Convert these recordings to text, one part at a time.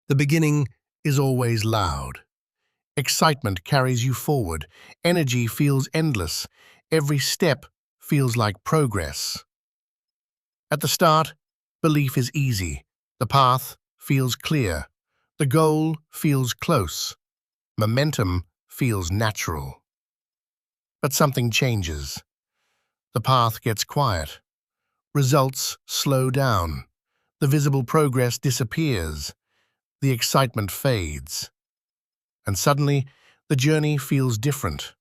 The beginning is always loud. Excitement carries you forward. Energy feels endless. Every step feels like progress. At the start, belief is easy. The path feels clear. The goal feels close. Momentum feels natural. But something changes. The path gets quiet. Results slow down. The visible progress disappears. The excitement fades. And suddenly, the journey feels different.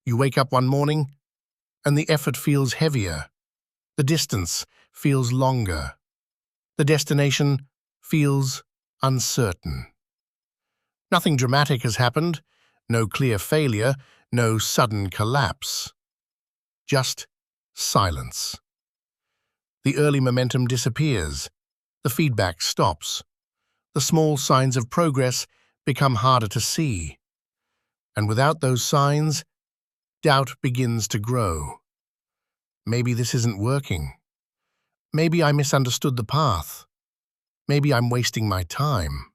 You wake up one morning, and the effort feels heavier. The distance feels longer. The destination feels uncertain. Nothing dramatic has happened, no clear failure, no sudden collapse. Just silence. The early momentum disappears. The feedback stops. The small signs of progress become harder to see. And without those signs, doubt begins to grow. Maybe this isn't working. Maybe I misunderstood the path. Maybe I'm wasting my time.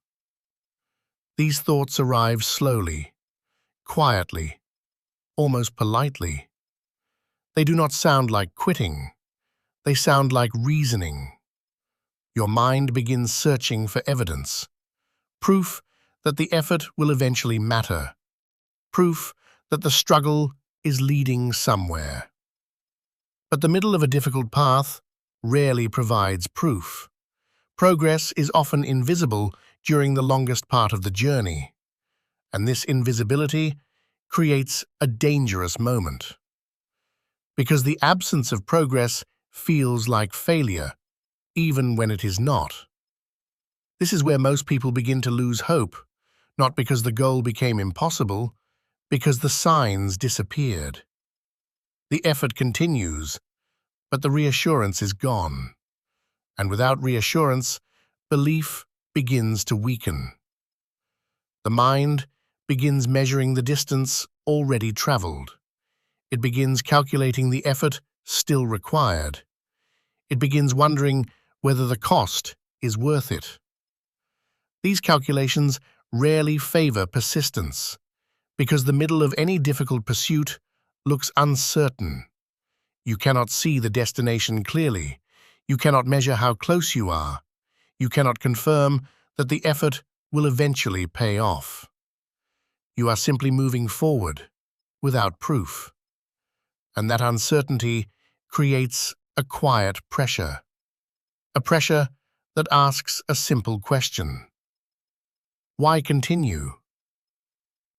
These thoughts arrive slowly, quietly, almost politely. They do not sound like quitting. They sound like reasoning. Your mind begins searching for evidence. Proof that the effort will eventually matter. Proof that the struggle is leading somewhere. But the middle of a difficult path rarely provides proof. Progress is often invisible during the longest part of the journey, and this invisibility creates a dangerous moment. Because the absence of progress feels like failure, even when it is not. This is where most people begin to lose hope, not because the goal became impossible, because the signs disappeared. The effort continues, but the reassurance is gone. And without reassurance, belief begins to weaken. The mind begins measuring the distance already traveled. It begins calculating the effort still required. It begins wondering whether the cost is worth it. These calculations rarely favor persistence, because the middle of any difficult pursuit looks uncertain. You cannot see the destination clearly. You cannot measure how close you are. You cannot confirm that the effort will eventually pay off. You are simply moving forward, without proof. And that uncertainty creates a quiet pressure. A pressure that asks a simple question. Why continue?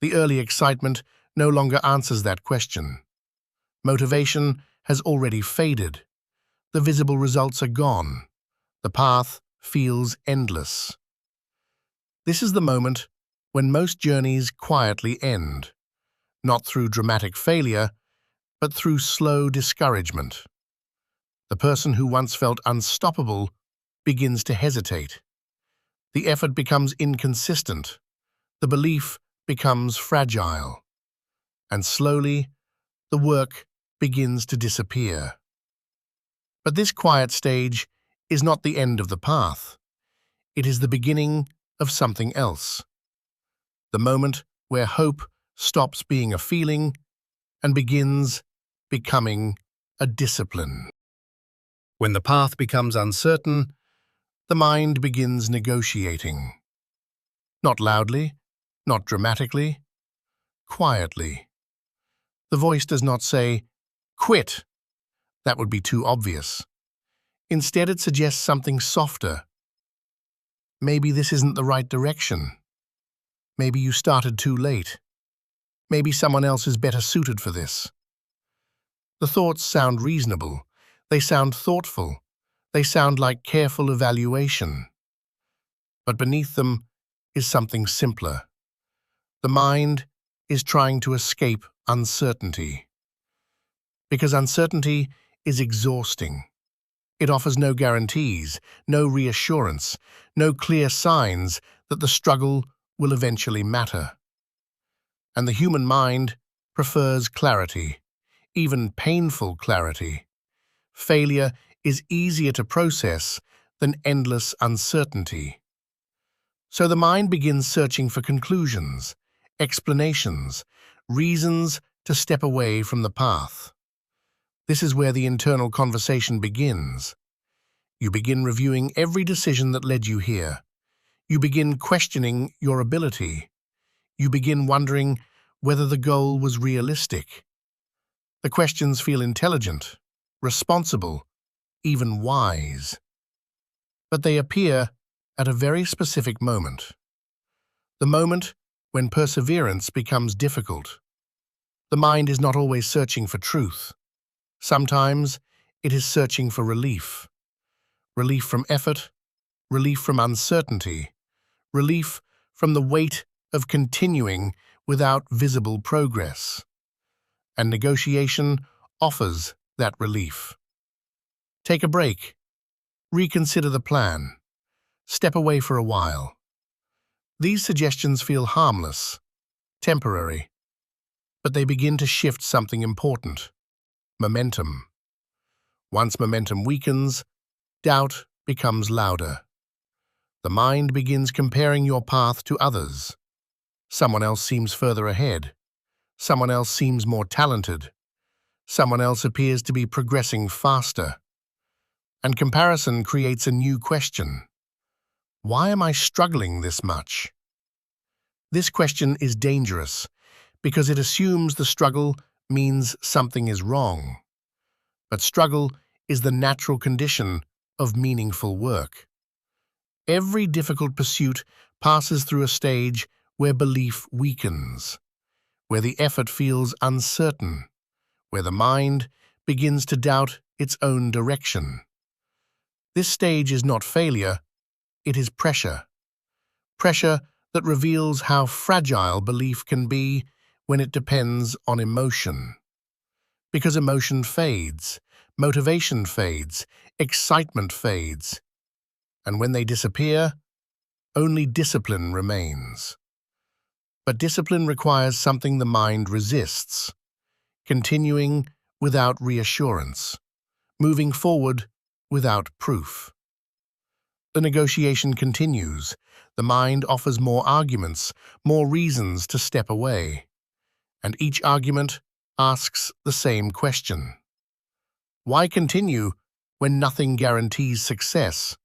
The early excitement no longer answers that question. Motivation has already faded. The visible results are gone. The path feels endless. This is the moment when most journeys quietly end, not through dramatic failure, but through slow discouragement. The person who once felt unstoppable begins to hesitate. The effort becomes inconsistent. The belief becomes fragile. And slowly, the work begins to disappear. But this quiet stage is not the end of the path. It is the beginning of something else. The moment where hope stops being a feeling and begins becoming a discipline. When the path becomes uncertain, the mind begins negotiating. Not loudly, not dramatically, quietly. The voice does not say, "Quit." That would be too obvious. Instead, it suggests something softer. Maybe this isn't the right direction. Maybe you started too late. Maybe someone else is better suited for this. The thoughts sound reasonable. They sound thoughtful. They sound like careful evaluation. But beneath them is something simpler. The mind is trying to escape uncertainty. Because uncertainty is exhausting. It offers no guarantees, no reassurance, no clear signs that the struggle will eventually matter. And the human mind prefers clarity, even painful clarity. Failure is easier to process than endless uncertainty. So the mind begins searching for conclusions, explanations, reasons to step away from the path. This is where the internal conversation begins. You begin reviewing every decision that led you here. You begin questioning your ability. You begin wondering whether the goal was realistic. The questions feel intelligent, responsible, even wise. But they appear at a very specific moment. The moment when perseverance becomes difficult. The mind is not always searching for truth. Sometimes it is searching for relief. Relief from effort, relief from uncertainty, relief from the weight of continuing without visible progress. And negotiation offers that relief. Take a break. Reconsider the plan. Step away for a while. These suggestions feel harmless, temporary, but they begin to shift something important: momentum. Once momentum weakens, doubt becomes louder. The mind begins comparing your path to others. Someone else seems further ahead. Someone else seems more talented. Someone else appears to be progressing faster. And comparison creates a new question. Why am I struggling this much? This question is dangerous because it assumes the struggle means something is wrong. But struggle is the natural condition of meaningful work. Every difficult pursuit passes through a stage where belief weakens, where the effort feels uncertain, where the mind begins to doubt its own direction. This stage is not failure, it is pressure. Pressure that reveals how fragile belief can be when it depends on emotion. Because emotion fades, motivation fades, excitement fades, and when they disappear, only discipline remains. But discipline requires something the mind resists: continuing without reassurance, moving forward without proof. The negotiation continues. The mind offers more arguments, more reasons to step away. And each argument asks the same question. Why continue when nothing guarantees success?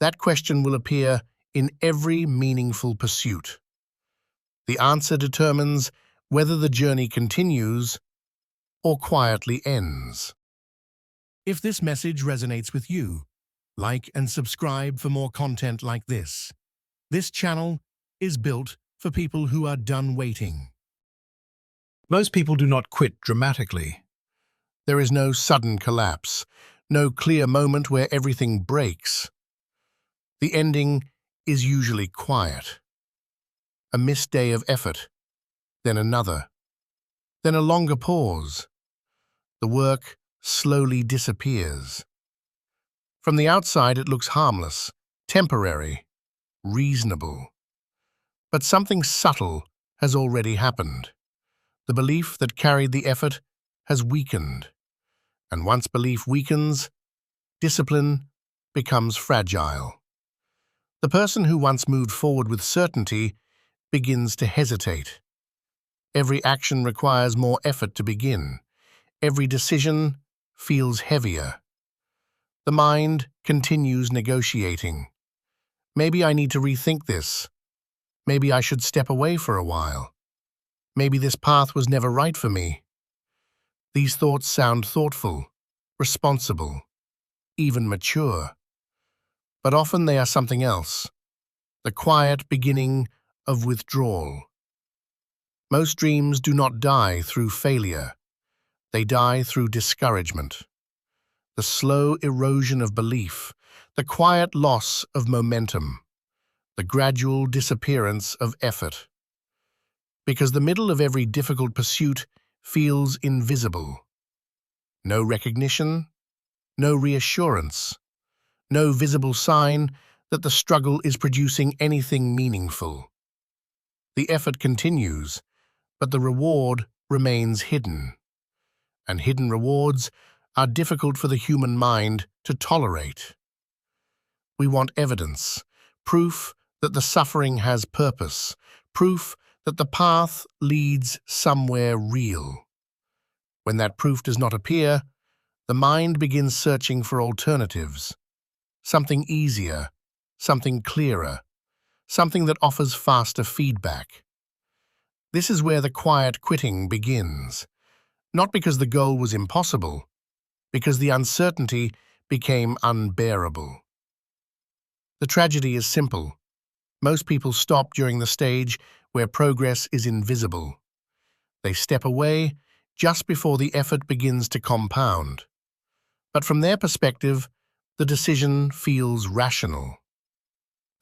That question will appear in every meaningful pursuit. The answer determines whether the journey continues or quietly ends. If this message resonates with you, like and subscribe for more content like this. This channel is built for people who are done waiting. Most people do not quit dramatically. There is no sudden collapse, no clear moment where everything breaks. The ending is usually quiet. A missed day of effort, then another, then a longer pause. The work slowly disappears. From the outside, it looks harmless, temporary, reasonable. But something subtle has already happened. The belief that carried the effort has weakened. And once belief weakens, discipline becomes fragile. The person who once moved forward with certainty begins to hesitate. Every action requires more effort to begin. Every decision feels heavier. The mind continues negotiating. Maybe I need to rethink this. Maybe I should step away for a while. Maybe this path was never right for me. These thoughts sound thoughtful, responsible, even mature. But often they are something else, the quiet beginning of withdrawal. Most dreams do not die through failure. They die through discouragement. The slow erosion of belief, the quiet loss of momentum, the gradual disappearance of effort. Because the middle of every difficult pursuit feels invisible. No recognition, no reassurance, no visible sign that the struggle is producing anything meaningful. The effort continues, but the reward remains hidden. And hidden rewards are difficult for the human mind to tolerate. We want evidence, proof that the suffering has purpose, proof that the path leads somewhere real. When that proof does not appear, the mind begins searching for alternatives, something easier, something clearer, something that offers faster feedback. This is where the quiet quitting begins, not because the goal was impossible, because the uncertainty became unbearable. The tragedy is simple. Most people stop during the stage where progress is invisible. They step away just before the effort begins to compound. But from their perspective, the decision feels rational.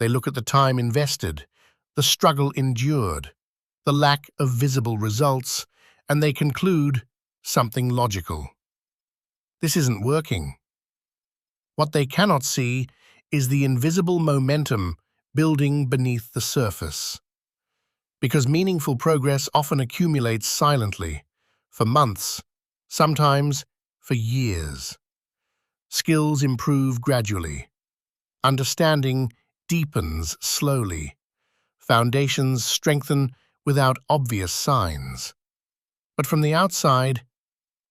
They look at the time invested, the struggle endured, the lack of visible results, and they conclude something logical. This isn't working. What they cannot see is the invisible momentum building beneath the surface. Because meaningful progress often accumulates silently, for months, sometimes for years. Skills improve gradually. Understanding deepens slowly. Foundations strengthen without obvious signs. But from the outside,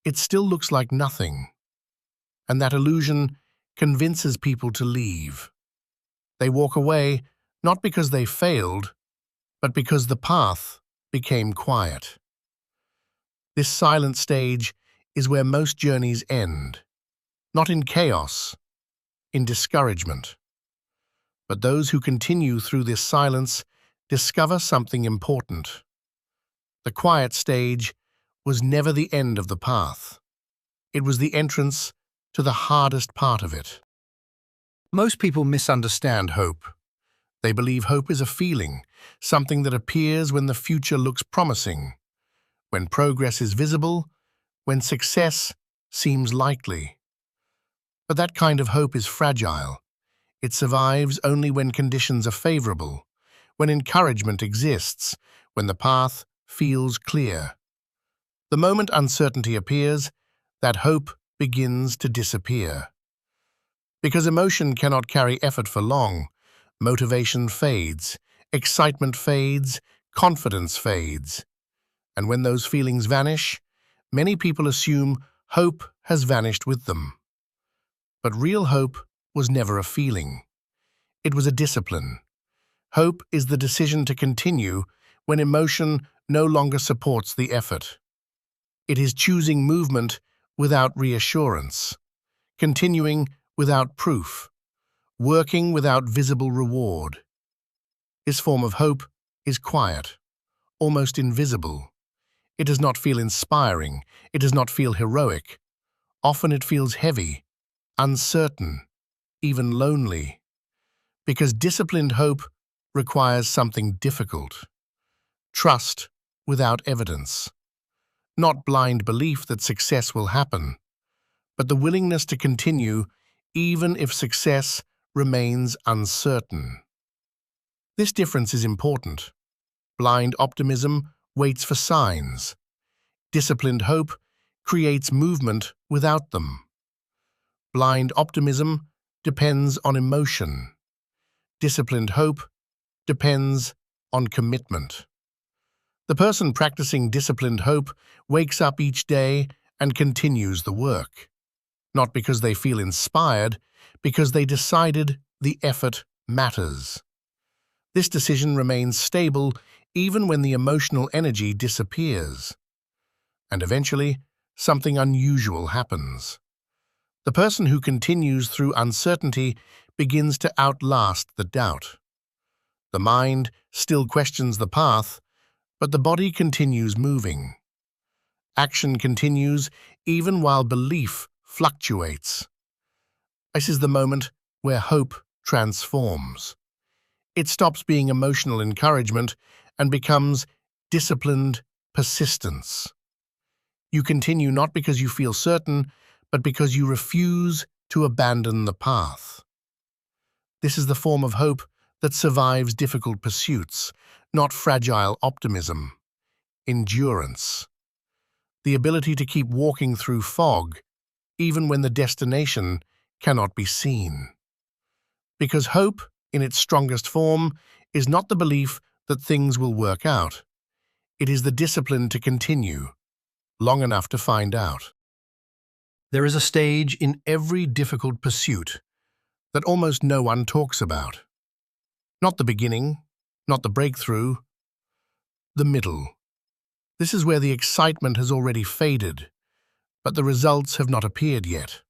it still looks like nothing. And that illusion convinces people to leave. They walk away not because they failed, but because the path became quiet. This silent stage is where most journeys end, not in chaos, in discouragement. But those who continue through this silence discover something important. The quiet stage was never the end of the path. It was the entrance to the hardest part of it. Most people misunderstand hope. They believe hope is a feeling, something that appears when the future looks promising, when progress is visible, when success seems likely. But that kind of hope is fragile. It survives only when conditions are favorable, when encouragement exists, when the path feels clear. The moment uncertainty appears, that hope begins to disappear. Because emotion cannot carry effort for long, motivation fades, excitement fades, confidence fades. And when those feelings vanish, many people assume hope has vanished with them. But real hope was never a feeling. It was a discipline. Hope is the decision to continue when emotion no longer supports the effort. It is choosing movement without reassurance, continuing without proof, working without visible reward. This form of hope is quiet, almost invisible. It does not feel inspiring. It does not feel heroic. Often it feels heavy, uncertain, even lonely. Because disciplined hope requires something difficult. Trust without evidence. Not blind belief that success will happen, but the willingness to continue even if success remains uncertain. This difference is important. Blind optimism waits for signs. Disciplined hope creates movement without them. Blind optimism depends on emotion. Disciplined hope depends on commitment. The person practicing disciplined hope wakes up each day and continues the work. Not because they feel inspired, because they decided the effort matters. This decision remains stable even when the emotional energy disappears. And eventually, something unusual happens. The person who continues through uncertainty begins to outlast the doubt. The mind still questions the path, but the body continues moving. Action continues even while belief fluctuates. This is the moment where hope transforms. It stops being emotional encouragement and becomes disciplined persistence. You continue not because you feel certain, but because you refuse to abandon the path. This is the form of hope that survives difficult pursuits, not fragile optimism. Endurance. The ability to keep walking through fog, even when the destination cannot be seen. Because hope, in its strongest form, is not the belief that things will work out. It is the discipline to continue, long enough to find out. There is a stage in every difficult pursuit that almost no one talks about. Not the beginning, not the breakthrough, the middle. This is where the excitement has already faded, but the results have not appeared yet.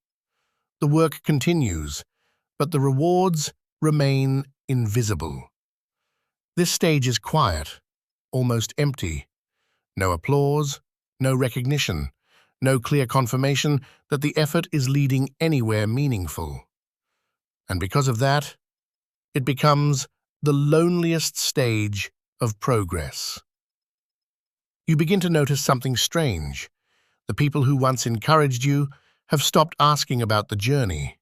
The work continues, but the rewards remain invisible. This stage is quiet, almost empty. No applause, no recognition, no clear confirmation that the effort is leading anywhere meaningful. And because of that, it becomes the loneliest stage of progress. You begin to notice something strange. The people who once encouraged you have stopped asking about the journey.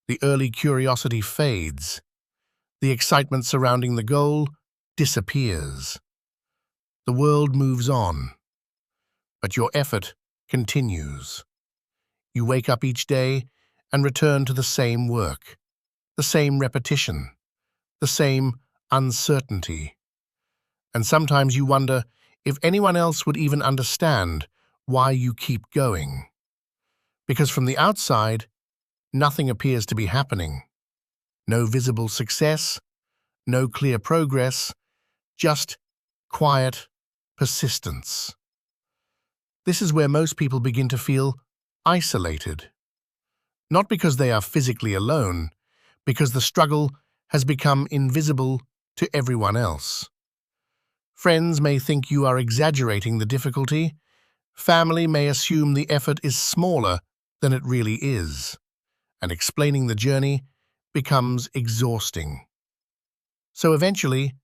The early curiosity fades. The excitement surrounding the goal disappears. The world moves on, but your effort continues. You wake up each day and return to the same work, the same repetition, the same uncertainty. And sometimes you wonder if anyone else would even understand why you keep going. Because from the outside, nothing appears to be happening. No visible success, no clear progress, just quiet persistence. This is where most people begin to feel isolated. Not because they are physically alone, because the struggle has become invisible to everyone else. Friends may think you are exaggerating the difficulty. Family may assume the effort is smaller than it really is, and explaining the journey becomes exhausting. So eventually,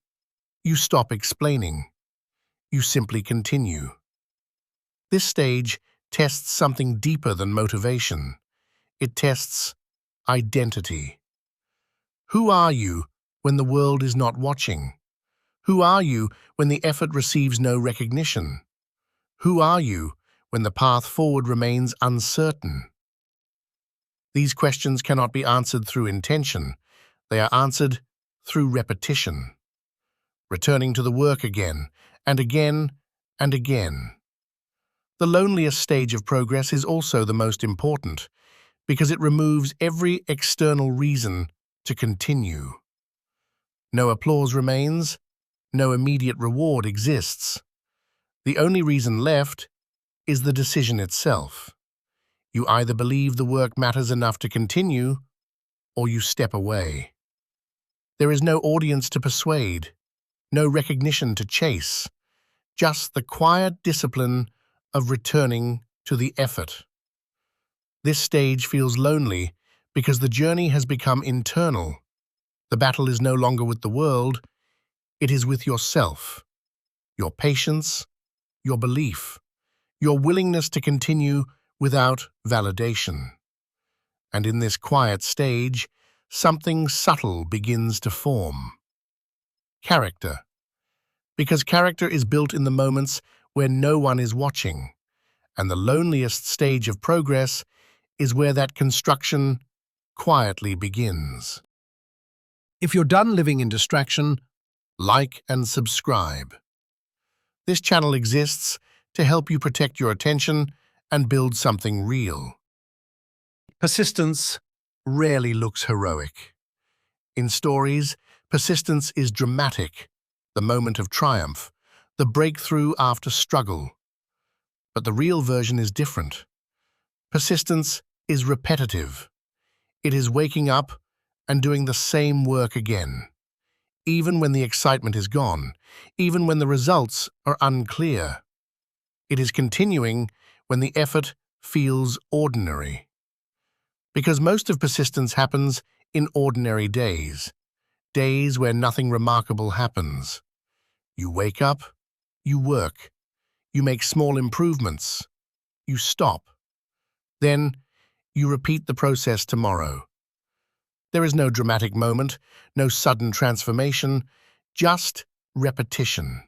you stop explaining. You simply continue. This stage tests something deeper than motivation. It tests identity. Who are you when the world is not watching? Who are you when the effort receives no recognition? Who are you when the path forward remains uncertain? These questions cannot be answered through intention. They are answered through repetition, returning to the work again and again and again. The loneliest stage of progress is also the most important because it removes every external reason to continue. No applause remains, no immediate reward exists. The only reason left is the decision itself. You either believe the work matters enough to continue, or you step away. There is no audience to persuade, no recognition to chase, just the quiet discipline of returning to the effort. This stage feels lonely because the journey has become internal. The battle is no longer with the world, it is with yourself, your patience, your belief, your willingness to continue without validation. And in this quiet stage, something subtle begins to form. Character. Because character is built in the moments where no one is watching, and the loneliest stage of progress is where that construction quietly begins. If you're done living in distraction, like and subscribe. This channel exists to help you protect your attention and build something real. Persistence rarely looks heroic. In stories, persistence is dramatic, the moment of triumph, the breakthrough after struggle. But the real version is different. Persistence is repetitive. It is waking up and doing the same work again, even when the excitement is gone, even when the results are unclear. It is continuing when the effort feels ordinary. Because most of persistence happens in ordinary days, days where nothing remarkable happens. You wake up, you work, you make small improvements, you stop. Then you repeat the process tomorrow. There is no dramatic moment, no sudden transformation, just repetition.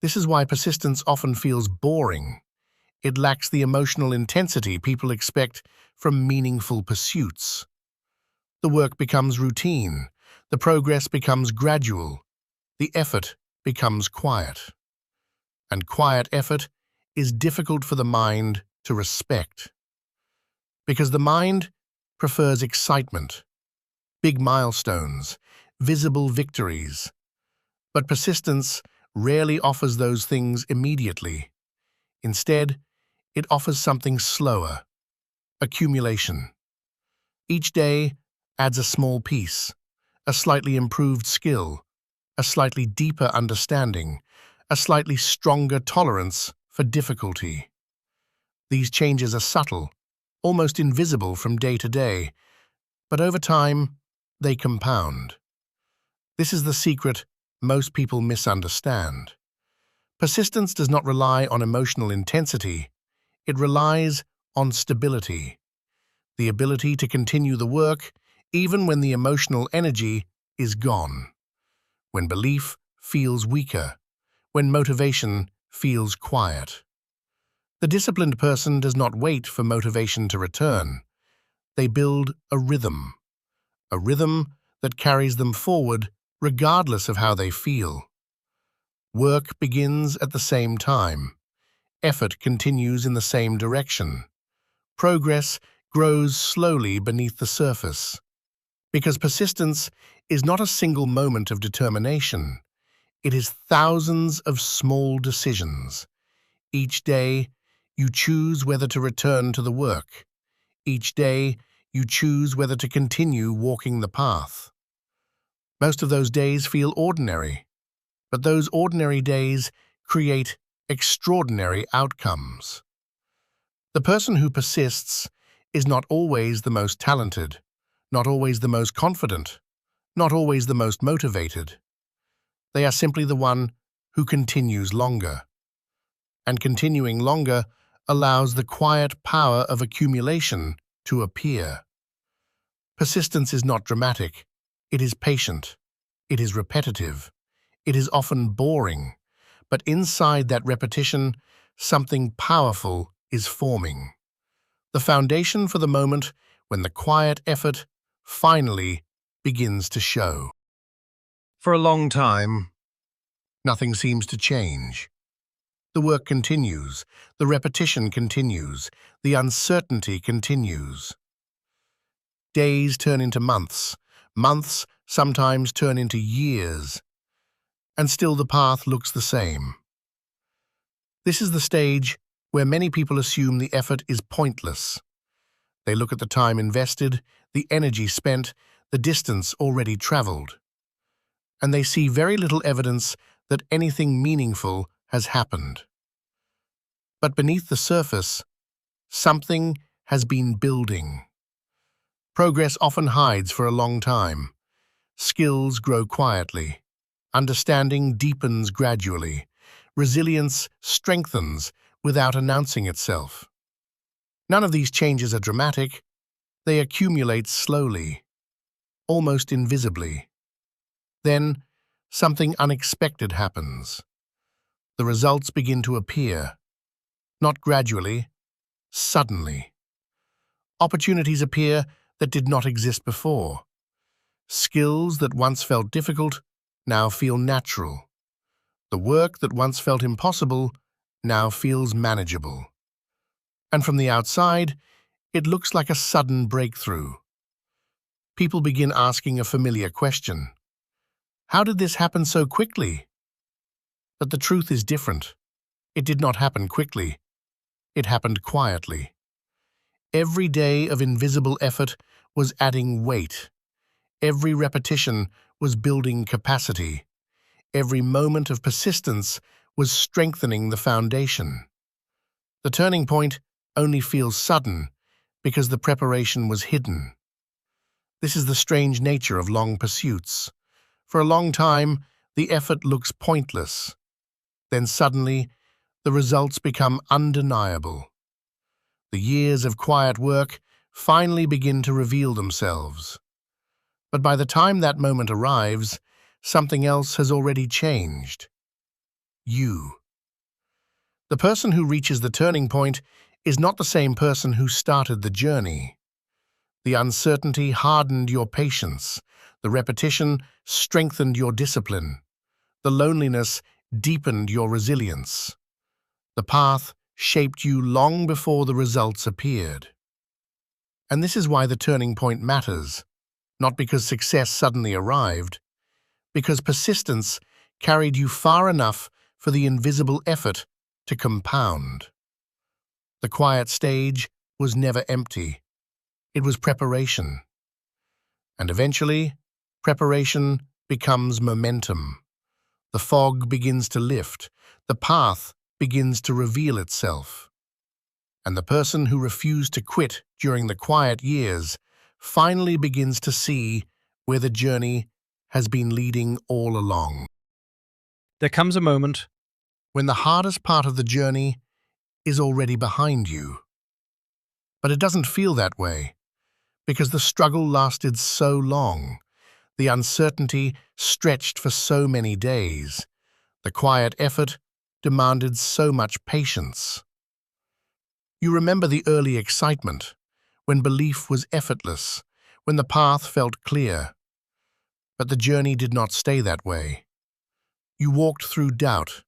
This is why persistence often feels boring. It lacks the emotional intensity people expect from meaningful pursuits. The work becomes routine, The progress becomes gradual. The effort becomes quiet. And quiet effort is difficult for the mind to respect. Because the mind prefers excitement, big milestones, visible victories. But persistence rarely offers those things immediately. Instead, it offers something slower: accumulation. Each day adds a small piece, a slightly improved skill, a slightly deeper understanding, a slightly stronger tolerance for difficulty. These changes are subtle, almost invisible from day to day, but over time, they compound. This is the secret most people misunderstand. Persistence does not rely on emotional intensity. It relies on stability, the ability to continue the work even when the emotional energy is gone, when belief feels weaker, when motivation feels quiet. The disciplined person does not wait for motivation to return. They build a rhythm that carries them forward regardless of how they feel. Work begins at the same time. Effort continues in the same direction. Progress grows slowly beneath the surface. Because persistence is not a single moment of determination. It is thousands of small decisions. Each day, you choose whether to return to the work. Each day, you choose whether to continue walking the path. Most of those days feel ordinary, but those ordinary days create extraordinary outcomes. The person who persists is not always the most talented, not always the most confident, not always the most motivated. They are simply the one who continues longer. And continuing longer allows the quiet power of accumulation to appear. Persistence is not dramatic. It is patient. It is repetitive. It is often boring. But inside that repetition, something powerful is forming. The foundation for the moment when the quiet effort finally begins to show. For a long time, nothing seems to change. The work continues, the repetition continues, the uncertainty continues. Days turn into months, months sometimes turn into years, and still the path looks the same. This is the stage where many people assume the effort is pointless. They look at the time invested, the energy spent, the distance already traveled, and they see very little evidence that anything meaningful has happened. But beneath the surface, something has been building. Progress often hides for a long time. Skills grow quietly. Understanding deepens gradually. Resilience strengthens without announcing itself. None of these changes are dramatic. They accumulate slowly, almost invisibly. Then, something unexpected happens. The results begin to appear, not gradually, suddenly. Opportunities appear that did not exist before. Skills that once felt difficult now feel natural. The work that once felt impossible now feels manageable. And from the outside, it looks like a sudden breakthrough. People begin asking a familiar question. How did this happen so quickly? But the truth is different. It did not happen quickly. It happened quietly. Every day of invisible effort was adding weight. Every repetition was building capacity. Every moment of persistence was strengthening the foundation. The turning point only feels sudden because the preparation was hidden. This is the strange nature of long pursuits. For a long time, the effort looks pointless. Then suddenly, the results become undeniable. The years of quiet work finally begin to reveal themselves. But by the time that moment arrives, something else has already changed. You. The person who reaches the turning point is not the same person who started the journey. The uncertainty hardened your patience. The repetition strengthened your discipline. The loneliness deepened your resilience. The path shaped you long before the results appeared. And this is why the turning point matters, not because success suddenly arrived, because persistence carried you far enough for the invisible effort to compound. The quiet stage was never empty. It was preparation. And eventually, preparation becomes momentum. The fog begins to lift. The path begins to reveal itself. And the person who refused to quit during the quiet years finally begins to see where the journey has been leading all along. There comes a moment When the hardest part of the journey is already behind you. But it doesn't feel that way, because the struggle lasted so long, the uncertainty stretched for so many days, the quiet effort demanded so much patience. You remember the early excitement, when belief was effortless, when the path felt clear. But the journey did not stay that way. You walked through doubt.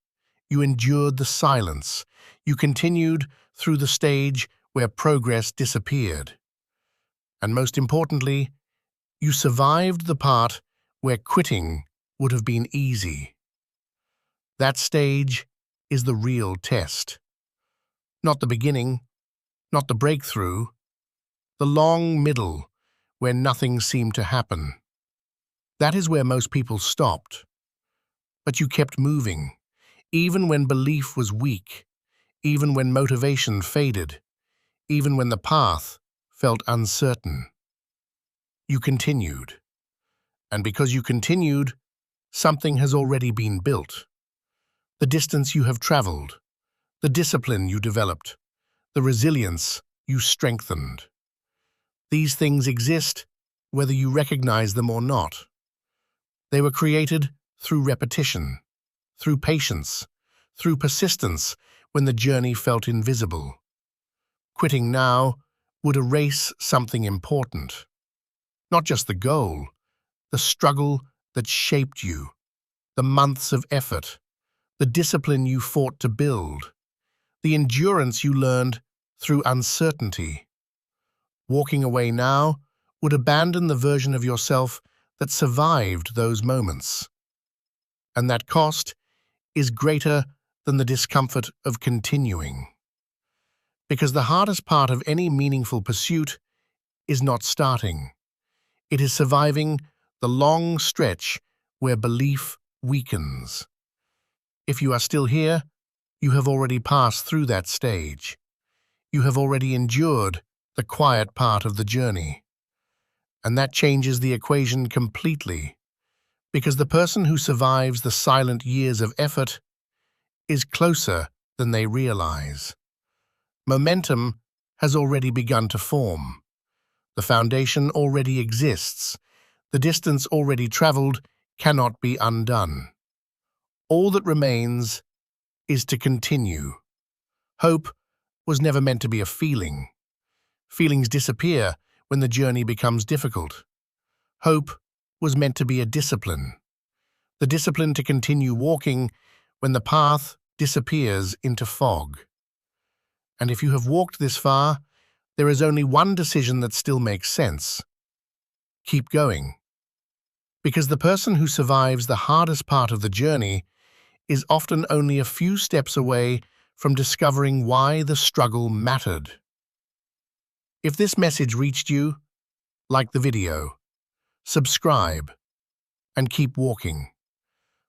You endured the silence. You continued through the stage where progress disappeared. And most importantly, you survived the part where quitting would have been easy. That stage is the real test. Not the beginning, not the breakthrough, the long middle where nothing seemed to happen. That is where most people stopped. But you kept moving, even when belief was weak, even when motivation faded, even when the path felt uncertain. You continued. And because you continued, something has already been built. The distance you have traveled, the discipline you developed, the resilience you strengthened. These things exist whether you recognize them or not. They were created through repetition, through patience, through persistence when the journey felt invisible. Quitting now would erase something important. Not just the goal, the struggle that shaped you, the months of effort, the discipline you fought to build, the endurance you learned through uncertainty. Walking away now would abandon the version of yourself that survived those moments. And that cost is greater than the discomfort of continuing. Because the hardest part of any meaningful pursuit is not starting. It is surviving the long stretch where belief weakens. If you are still here, you have already passed through that stage. You have already endured the quiet part of the journey. And that changes the equation completely, because the person who survives the silent years of effort is closer than they realize. Momentum has already begun to form. The foundation already exists. The distance already traveled cannot be undone. All that remains is to continue. Hope was never meant to be a feeling. Feelings disappear when the journey becomes difficult. Hope was meant to be a discipline. The discipline to continue walking when the path disappears into fog. And if you have walked this far, there is only one decision that still makes sense. Keep going. Because the person who survives the hardest part of the journey is often only a few steps away from discovering why the struggle mattered. If this message reached you, like the video, subscribe, and keep walking.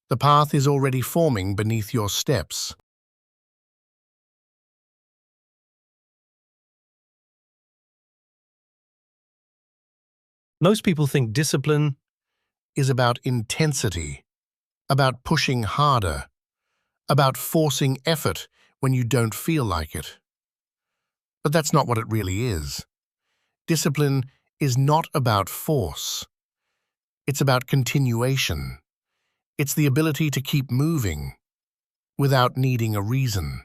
The path is already forming beneath your steps. Most people think discipline Is about intensity, about pushing harder, about forcing effort when you don't feel like it. But that's not what it really is. Discipline is not about force. It's about continuation. It's the ability to keep moving without needing a reason.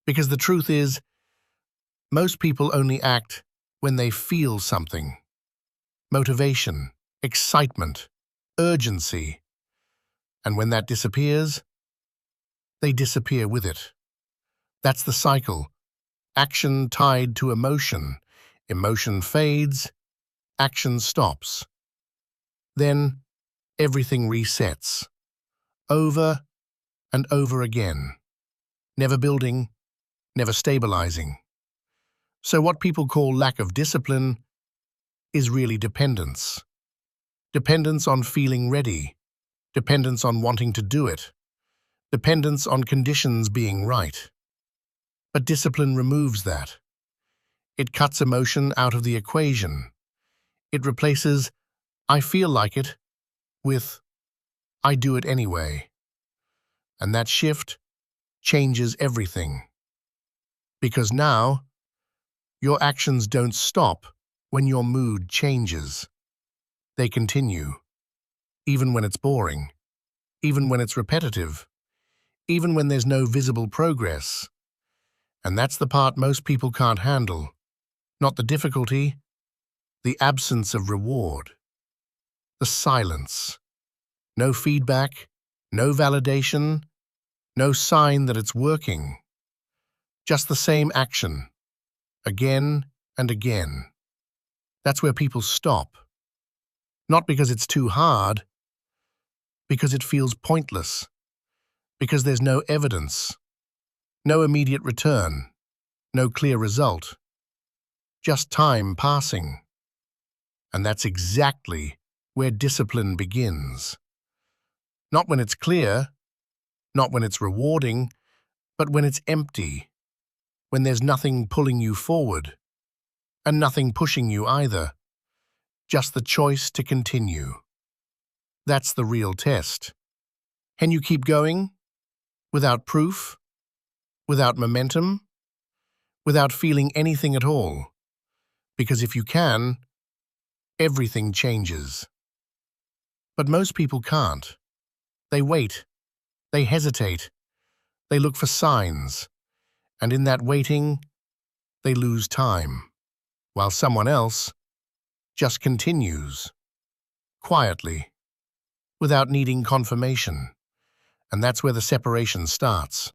Because the truth is, most people only act when they feel something. Motivation, excitement, urgency. And when that disappears, they disappear with it. That's the cycle. Action tied to emotion. Emotion fades, action stops. Then everything resets, over and over again, never building, never stabilizing. So what people call lack of discipline is really dependence. Dependence on feeling ready, dependence on wanting to do it, dependence on conditions being right. But discipline removes that. It cuts emotion out of the equation. It replaces "I feel like it" with "I do it anyway." And that shift changes everything. Because now, your actions don't stop when your mood changes. They continue, even when it's boring, even when it's repetitive, even when there's no visible progress. And that's the part most people can't handle. Not the difficulty, the absence of reward. The silence. No feedback, no validation, no sign that it's working. Just the same action, again and again. That's where people stop. Not because it's too hard, because it feels pointless, because there's no evidence, no immediate return, no clear result, just time passing. And that's exactly where discipline begins. Not when it's clear, not when it's rewarding, but when it's empty, when there's nothing pulling you forward, and nothing pushing you either, just the choice to continue. That's the real test. Can you keep going? Without proof? Without momentum? Without feeling anything at all? Because if you can, everything changes. But most people can't. They wait. They hesitate. They look for signs. And in that waiting, they lose time, while someone else just continues, quietly, without needing confirmation. And that's where the separation starts.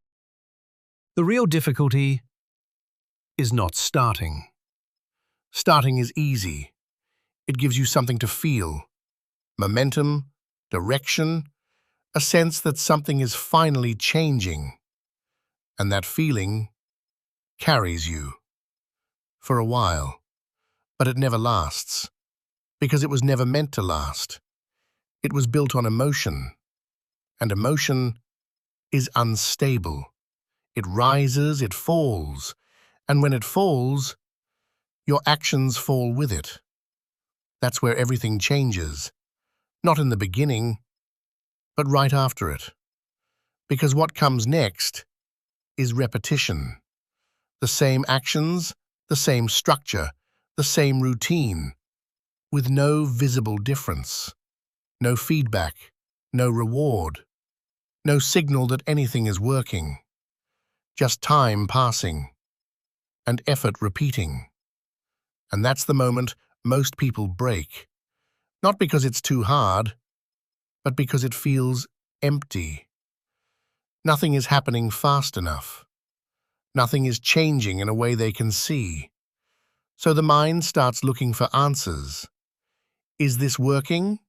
The real difficulty is not starting. Starting is easy. It gives you something to feel, momentum, direction, a sense that something is finally changing. And that feeling carries you for a while. But it never lasts, because it was never meant to last. It was built on emotion, and emotion is unstable. It rises, it falls, and when it falls, your actions fall with it. That's where everything changes, not in the beginning, but right after it. Because what comes next is repetition. The same actions, the same structure, the same routine, with no visible difference, no feedback, no reward, no signal that anything is working, just time passing and effort repeating. And that's the moment most people break, not because it's too hard, but because it feels empty. Nothing is happening fast enough. Nothing is changing in a way they can see. So the mind starts looking for answers. Is this working?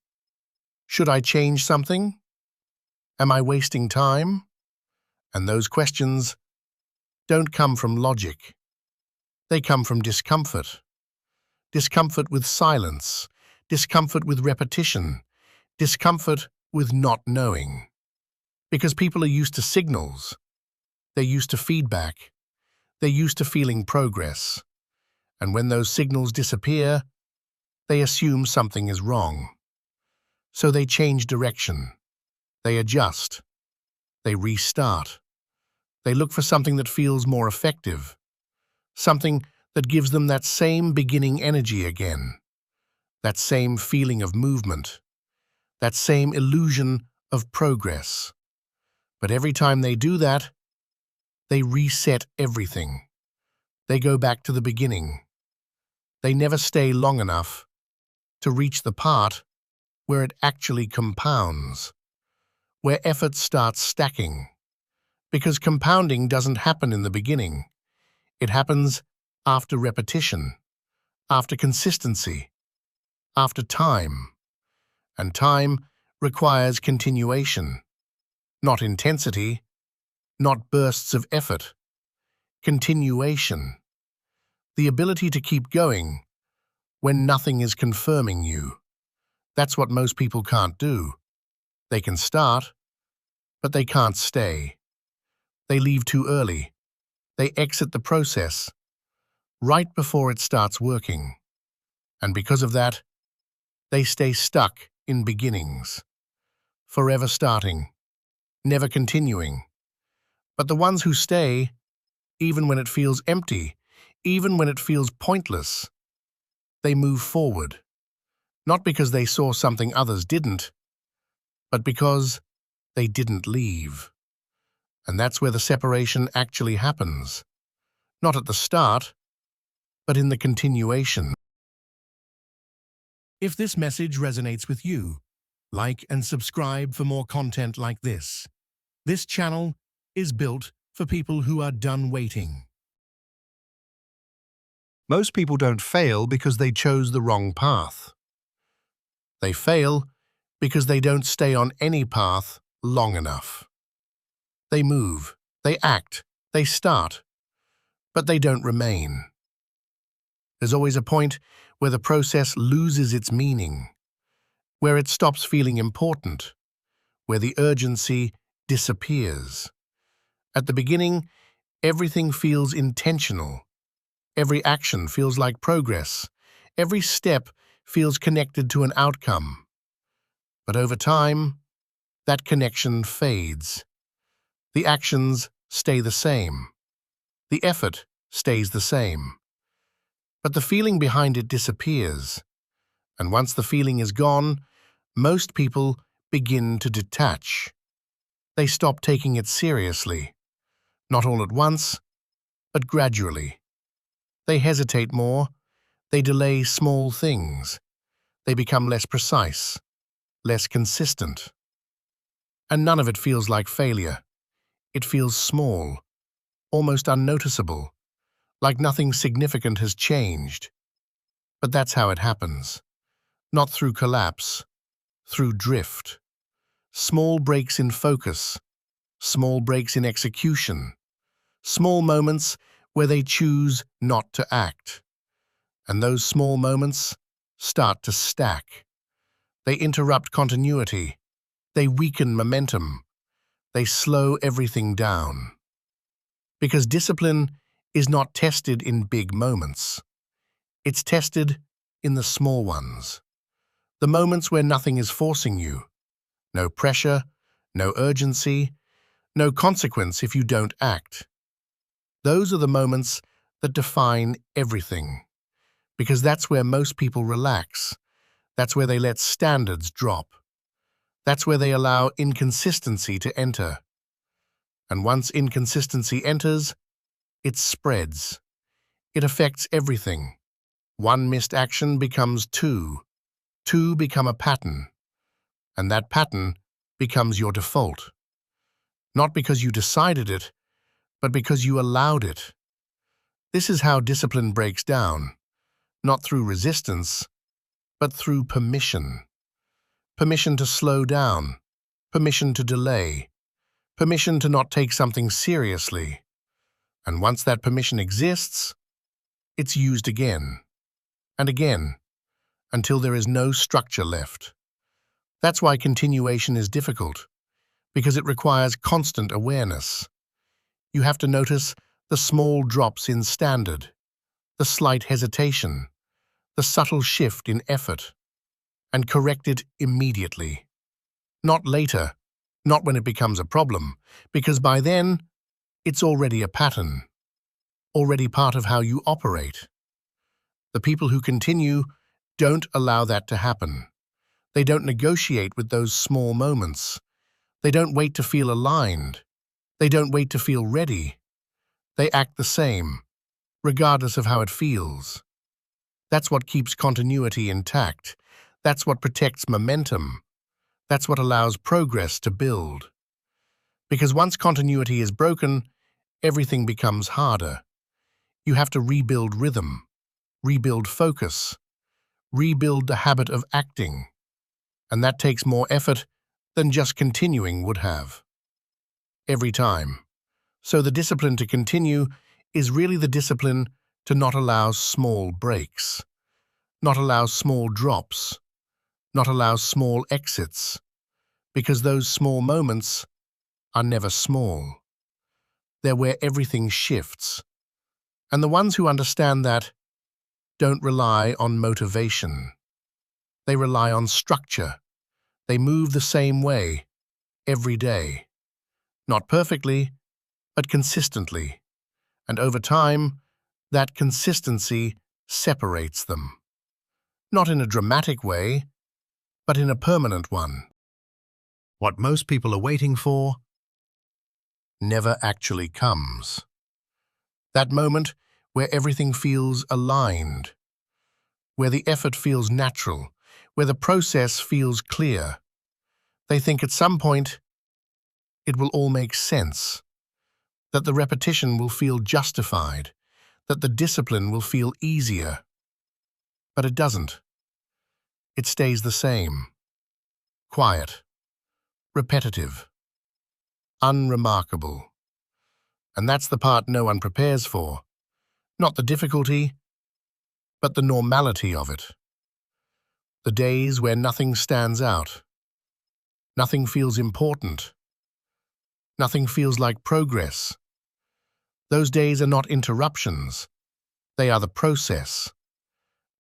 Should I change something? Am I wasting time? And those questions don't come from logic. They come from discomfort. Discomfort with silence, discomfort with repetition, discomfort with not knowing. Because people are used to signals. They're used to feedback. They're used to feeling progress. And when those signals disappear, they assume something is wrong. So they change direction. They adjust. They restart. They look for something that feels more effective. Something that gives them that same beginning energy again. That same feeling of movement. That same illusion of progress. But every time they do that, they reset everything. They go back to the beginning. They never stay long enough to reach the part where it actually compounds, where effort starts stacking. Because compounding doesn't happen in the beginning. It happens after repetition, after consistency, after time. And time requires continuation, not intensity, not bursts of effort. Continuation. The ability to keep going when nothing is confirming you. That's what most people can't do. They can start, but they can't stay. They leave too early. They exit the process right before it starts working. And because of that, they stay stuck in beginnings, forever starting, never continuing. But the ones who stay, even when it feels empty, even when it feels pointless, they move forward, not because they saw something others didn't, but because they didn't leave. And that's where the separation actually happens, not at the start, but in the continuation. If this message resonates with you, like and subscribe for more content like this. This channel is built for people who are done waiting. Most people don't fail because they chose the wrong path. They fail because they don't stay on any path long enough. They move, they act, they start, but they don't remain. There's always a point where the process loses its meaning, where it stops feeling important, where the urgency disappears. At the beginning, everything feels intentional. Every action feels like progress. Every step feels connected to an outcome. But over time, that connection fades. The actions stay the same. The effort stays the same. But the feeling behind it disappears. And once the feeling is gone, most people begin to detach. They stop taking it seriously. Not all at once, but gradually. They hesitate more. They delay small things. They become less precise, less consistent. And none of it feels like failure. It feels small, almost unnoticeable, like nothing significant has changed. But that's how it happens. Not through collapse, through drift. Small breaks in focus, small breaks in execution, small moments where they choose not to act. And those small moments start to stack. They interrupt continuity. They weaken momentum. They slow everything down. Because discipline is not tested in big moments. It's tested in the small ones. The moments where nothing is forcing you. No pressure, no urgency, no consequence if you don't act. Those are the moments that define everything. Because that's where most people relax. That's where they let standards drop. That's where they allow inconsistency to enter. And once inconsistency enters, it spreads. It affects everything. One missed action becomes two. Two become a pattern. And that pattern becomes your default. Not because you decided it, but because you allowed it. This is how discipline breaks down. Not through resistance, but through permission. Permission to slow down. Permission to delay. Permission to not take something seriously. And once that permission exists, it's used again and again until there is no structure left. That's why continuation is difficult, because it requires constant awareness. You have to notice the small drops in standard, the slight hesitation, the subtle shift in effort, and correct it immediately. Not later, not when it becomes a problem, because by then, it's already a pattern, already part of how you operate. The people who continue don't allow that to happen. They don't negotiate with those small moments. They don't wait to feel aligned. They don't wait to feel ready. They act the same, regardless of how it feels. That's what keeps continuity intact. That's what protects momentum. That's what allows progress to build. Because once continuity is broken, everything becomes harder. You have to rebuild rhythm, rebuild focus, rebuild the habit of acting. And that takes more effort than just continuing would have. Every time. So the discipline to continue is really the discipline to not allow small breaks, not allow small drops, not allow small exits, because those small moments are never small. They're where everything shifts. And the ones who understand that don't rely on motivation. They rely on structure. They move the same way every day. Not perfectly, but consistently. And over time, that consistency separates them. Not in a dramatic way, but in a permanent one. What most people are waiting for Never actually comes. That moment where everything feels aligned, where the effort feels natural, where the process feels clear. They think at some point it will all make sense, that the repetition will feel justified, that the discipline will feel easier. But it doesn't. It stays the same. Quiet, repetitive, unremarkable. And that's the part no one prepares for. Not the difficulty, but the normality of it. The days where nothing stands out. Nothing feels important. Nothing feels like progress. Those days are not interruptions. They are the process.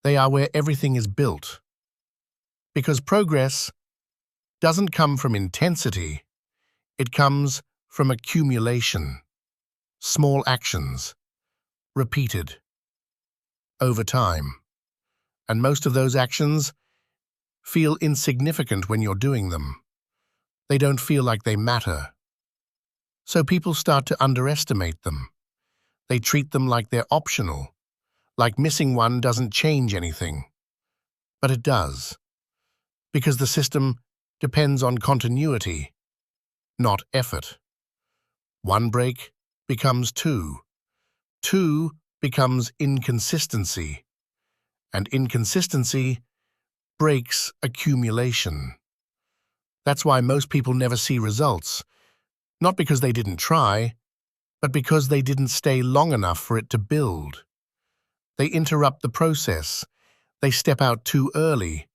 They are where everything is built. Because progress doesn't come from intensity. It comes from accumulation. Small actions, repeated, over time. And most of those actions feel insignificant when you're doing them. They don't feel like they matter. So people start to underestimate them. They treat them like they're optional, like missing one doesn't change anything. But it does, because the system depends on continuity, not effort. One break becomes two. Two becomes inconsistency. And inconsistency breaks accumulation. That's why most people never see results, not because they didn't try, but because they didn't stay long enough for it to build. They interrupt the process. They step out too early.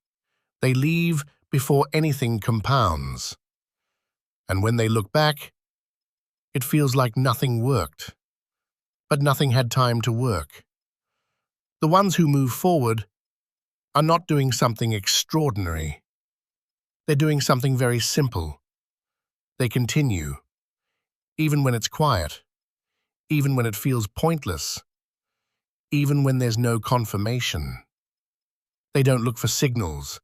They leave before anything compounds. And when they look back, it feels like nothing worked. But nothing had time to work. The ones who move forward are not doing something extraordinary. They're doing something very simple. They continue, even when it's quiet, even when it feels pointless, even when there's no confirmation. They don't look for signals.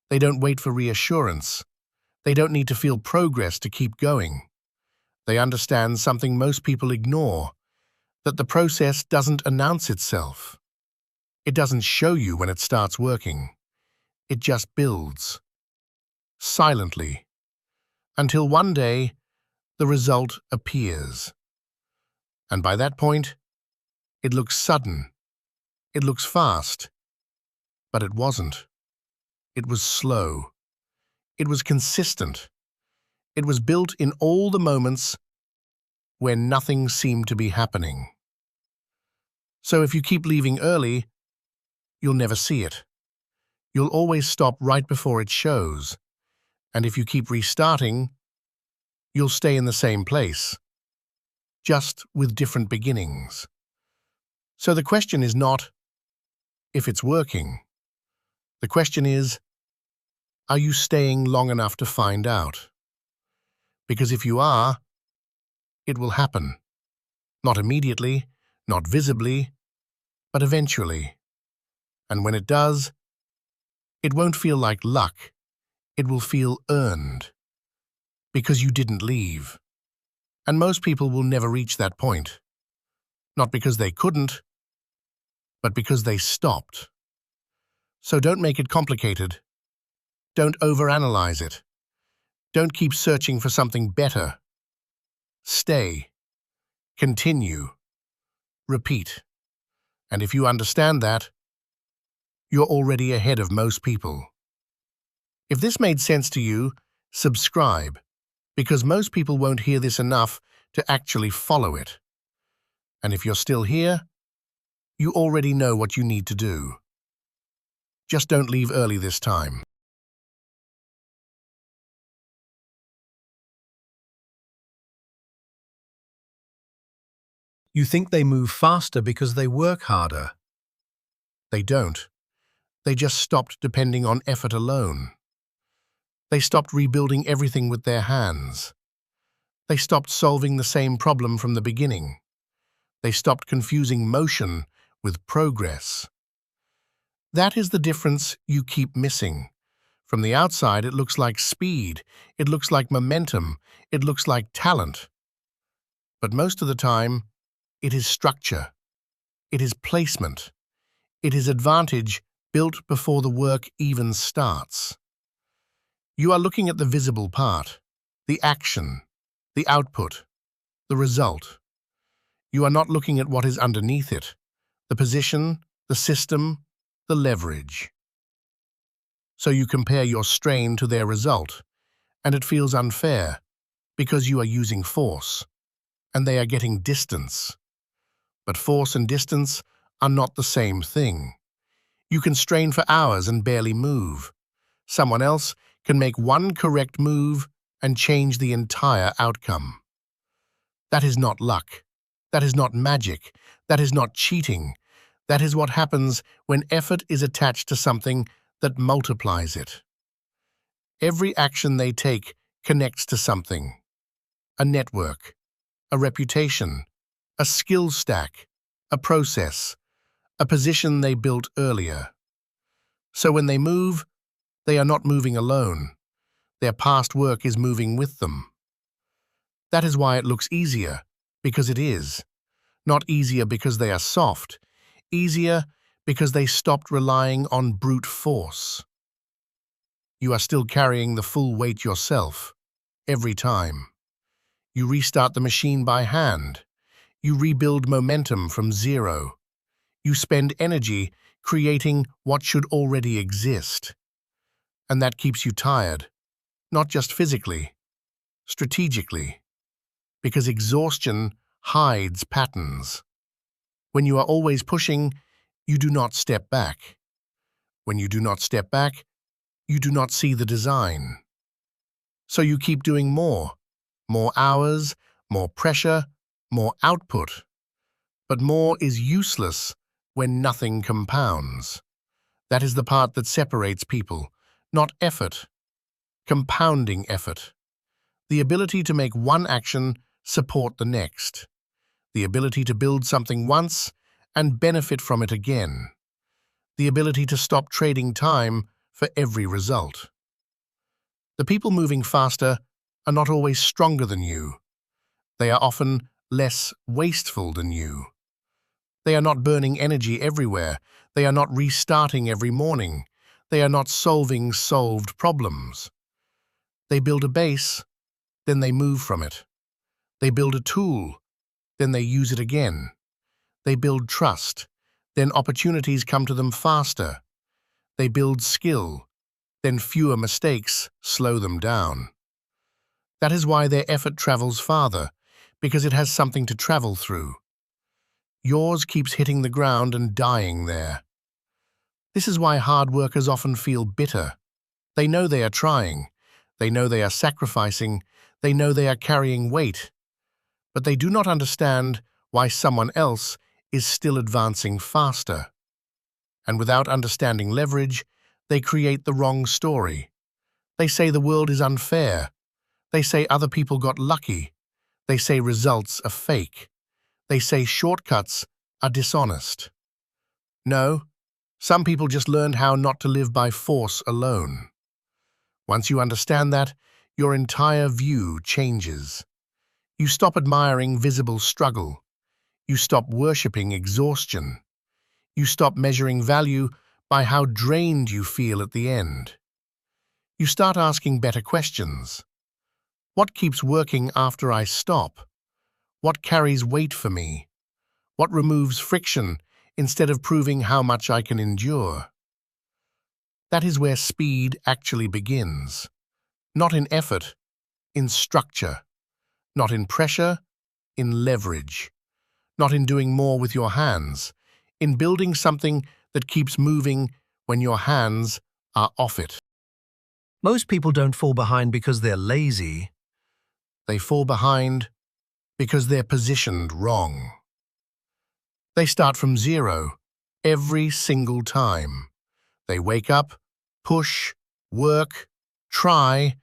They don't wait for reassurance. They don't need to feel progress to keep going. They understand something most people ignore, that the process doesn't announce itself. It doesn't show you when it starts working. It just builds, silently, until one day the result appears. And by that point, it looks sudden, it looks fast, but it wasn't. It was slow. It was consistent. It was built in all the moments where nothing seemed to be happening. So if you keep leaving early, you'll never see it. You'll always stop right before it shows. And if you keep restarting, you'll stay in the same place, just with different beginnings. So the question is not if it's working. The question is, are you staying long enough to find out? Because if you are, it will happen. Not immediately, not visibly, but eventually. And when it does, it won't feel like luck. It will feel earned. Because you didn't leave. And most people will never reach that point. Not because they couldn't, but because they stopped. So don't make it complicated. Don't overanalyze it. Don't keep searching for something better. Stay. Continue. Repeat. And if you understand that, you're already ahead of most people. If this made sense to you, subscribe, because most people won't hear this enough to actually follow it. And if you're still here, you already know what you need to do. Just don't leave early this time. You think they move faster because they work harder. They don't. They just stopped depending on effort alone. They stopped rebuilding everything with their hands. They stopped solving the same problem from the beginning. They stopped confusing motion with progress. That is the difference you keep missing. From the outside, it looks like speed, it looks like momentum, it looks like talent. But most of the time, it is structure, it is placement, it is advantage built before the work even starts. You are looking at the visible part, the action, the output, the result. You are not looking at what is underneath it, the position, the system, the leverage. So you compare your strain to their result, and it feels unfair because you are using force, and they are getting distance. But force and distance are not the same thing. You can strain for hours and barely move. Someone else can make one correct move and change the entire outcome. That is not luck. That is not magic. That is not cheating. That is what happens when effort is attached to something that multiplies it. Every action they take connects to something. A network, a reputation, a skill stack, a process, a position they built earlier. So when they move, they are not moving alone. Their past work is moving with them. That is why it looks easier, because it is. Not easier because they are soft, easier because they stopped relying on brute force. You are still carrying the full weight yourself, every time. You restart the machine by hand. You rebuild momentum from zero. You spend energy creating what should already exist. And that keeps you tired, not just physically, strategically, because exhaustion hides patterns. When you are always pushing, you do not step back. When you do not step back, you do not see the design. So you keep doing more hours, more pressure, more output. But more is useless when nothing compounds. That is the part that separates people, not effort, compounding effort. The ability to make one action support the next. The ability to build something once and benefit from it again. The ability to stop trading time for every result. The people moving faster are not always stronger than you. They are often less wasteful than you. They are not burning energy everywhere. They are not restarting every morning. They are not solving solved problems. They build a base, then they move from it. They build a tool, then they use it again. They build trust, then opportunities come to them faster. They build skill, then fewer mistakes slow them down. That is why their effort travels farther, because it has something to travel through. Yours keeps hitting the ground and dying there. This is why hard workers often feel bitter. They know they are trying. They know they are sacrificing. They know they are carrying weight. But they do not understand why someone else is still advancing faster. And without understanding leverage, they create the wrong story. They say the world is unfair. They say other people got lucky. They say results are fake. They say shortcuts are dishonest. No, some people just learned how not to live by force alone. Once you understand that, your entire view changes. You stop admiring visible struggle. You stop worshipping exhaustion. You stop measuring value by how drained you feel at the end. You start asking better questions. What keeps working after I stop? What carries weight for me? What removes friction instead of proving how much I can endure? That is where speed actually begins. Not in effort, in structure. Not in pressure, in leverage. Not in doing more with your hands, in building something that keeps moving when your hands are off it. Most people don't fall behind because they're lazy. They fall behind because they're positioned wrong. They start from zero every single time. They wake up, push, work, try,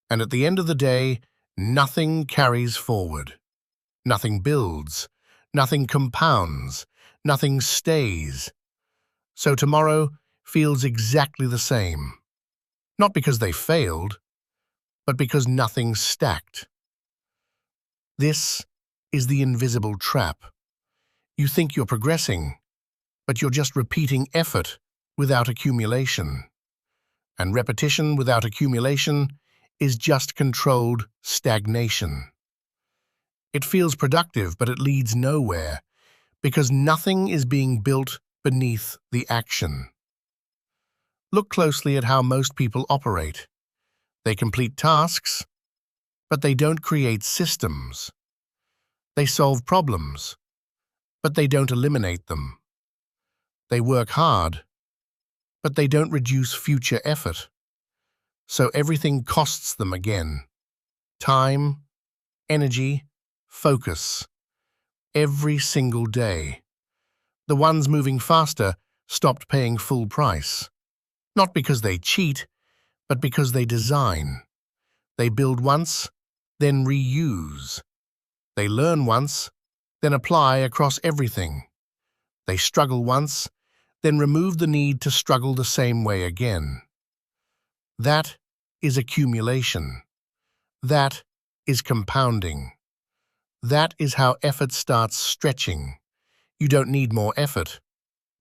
and at the end of the day, nothing carries forward. Nothing builds, nothing compounds, nothing stays. So tomorrow feels exactly the same. Not because they failed, but because nothing stacked. This is the invisible trap. You think you're progressing, but you're just repeating effort without accumulation. And repetition without accumulation is just controlled stagnation. It feels productive, but it leads nowhere, because nothing is being built beneath the action. Look closely at how most people operate. They complete tasks, but they don't create systems. They solve problems, but they don't eliminate them. They work hard, but they don't reduce future effort. So everything costs them again. Time, energy, focus. Every single day. The ones moving faster stopped paying full price. Not because they cheat, but because they design. They build once, then reuse. They learn once, then apply across everything. They struggle once, then remove the need to struggle the same way again. That is accumulation. That is compounding. That is how effort starts stretching. You don't need more effort.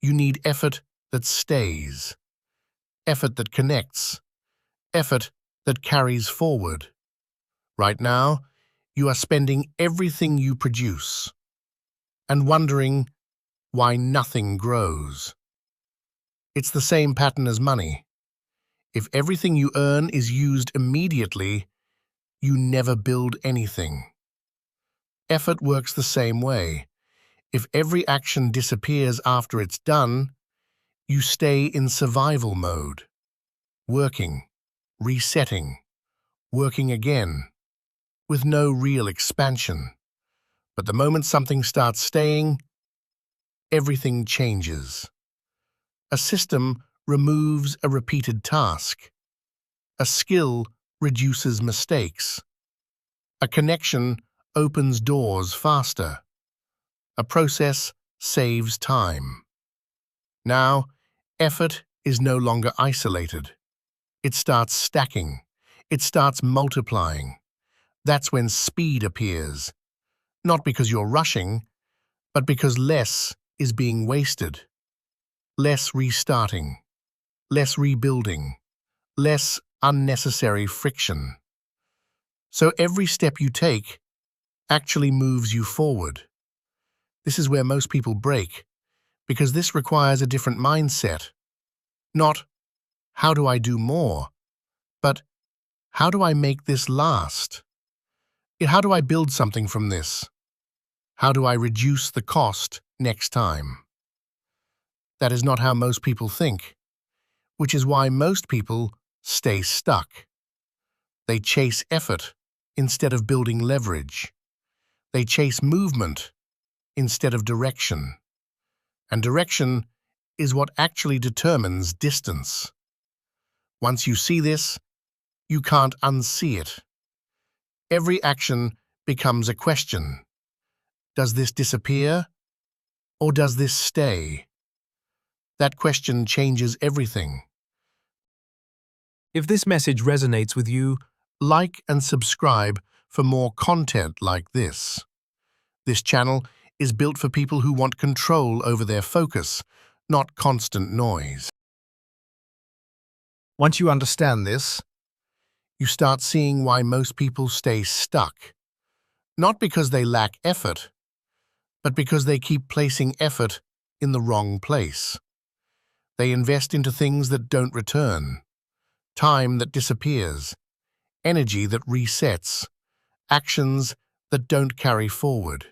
You need effort that stays. Effort that connects. Effort that carries forward. Right now, you are spending everything you produce and wondering why nothing grows. It's the same pattern as money. If everything you earn is used immediately, you never build anything. Effort works the same way. If every action disappears after it's done, you stay in survival mode, working, resetting, working again, with no real expansion. But the moment something starts staying, everything changes. A system removes a repeated task. A skill reduces mistakes. A connection opens doors faster. A process saves time. Now, effort is no longer isolated. It starts stacking. It starts multiplying. That's when speed appears. Not because you're rushing, but because less is being wasted. Less restarting. Less rebuilding. Less unnecessary friction. So every step you take actually moves you forward. This is where most people break, because this requires a different mindset. Not, how do I do more? But, how do I make this last? How do I build something from this? How do I reduce the cost next time? That is not how most people think, which is why most people stay stuck. They chase effort instead of building leverage. They chase movement instead of direction. And direction is what actually determines distance. Once you see this, you can't unsee it. Every action becomes a question. Does this disappear, or does this stay? That question changes everything. If this message resonates with you, Like and subscribe for more content like this. This channel is built for people who want control over their focus, not constant noise. once you understand this, You start seeing why most people stay stuck. Not because they lack effort, but because they keep placing effort in the wrong place. They invest into things that don't return, time that disappears, energy that resets, actions that don't carry forward.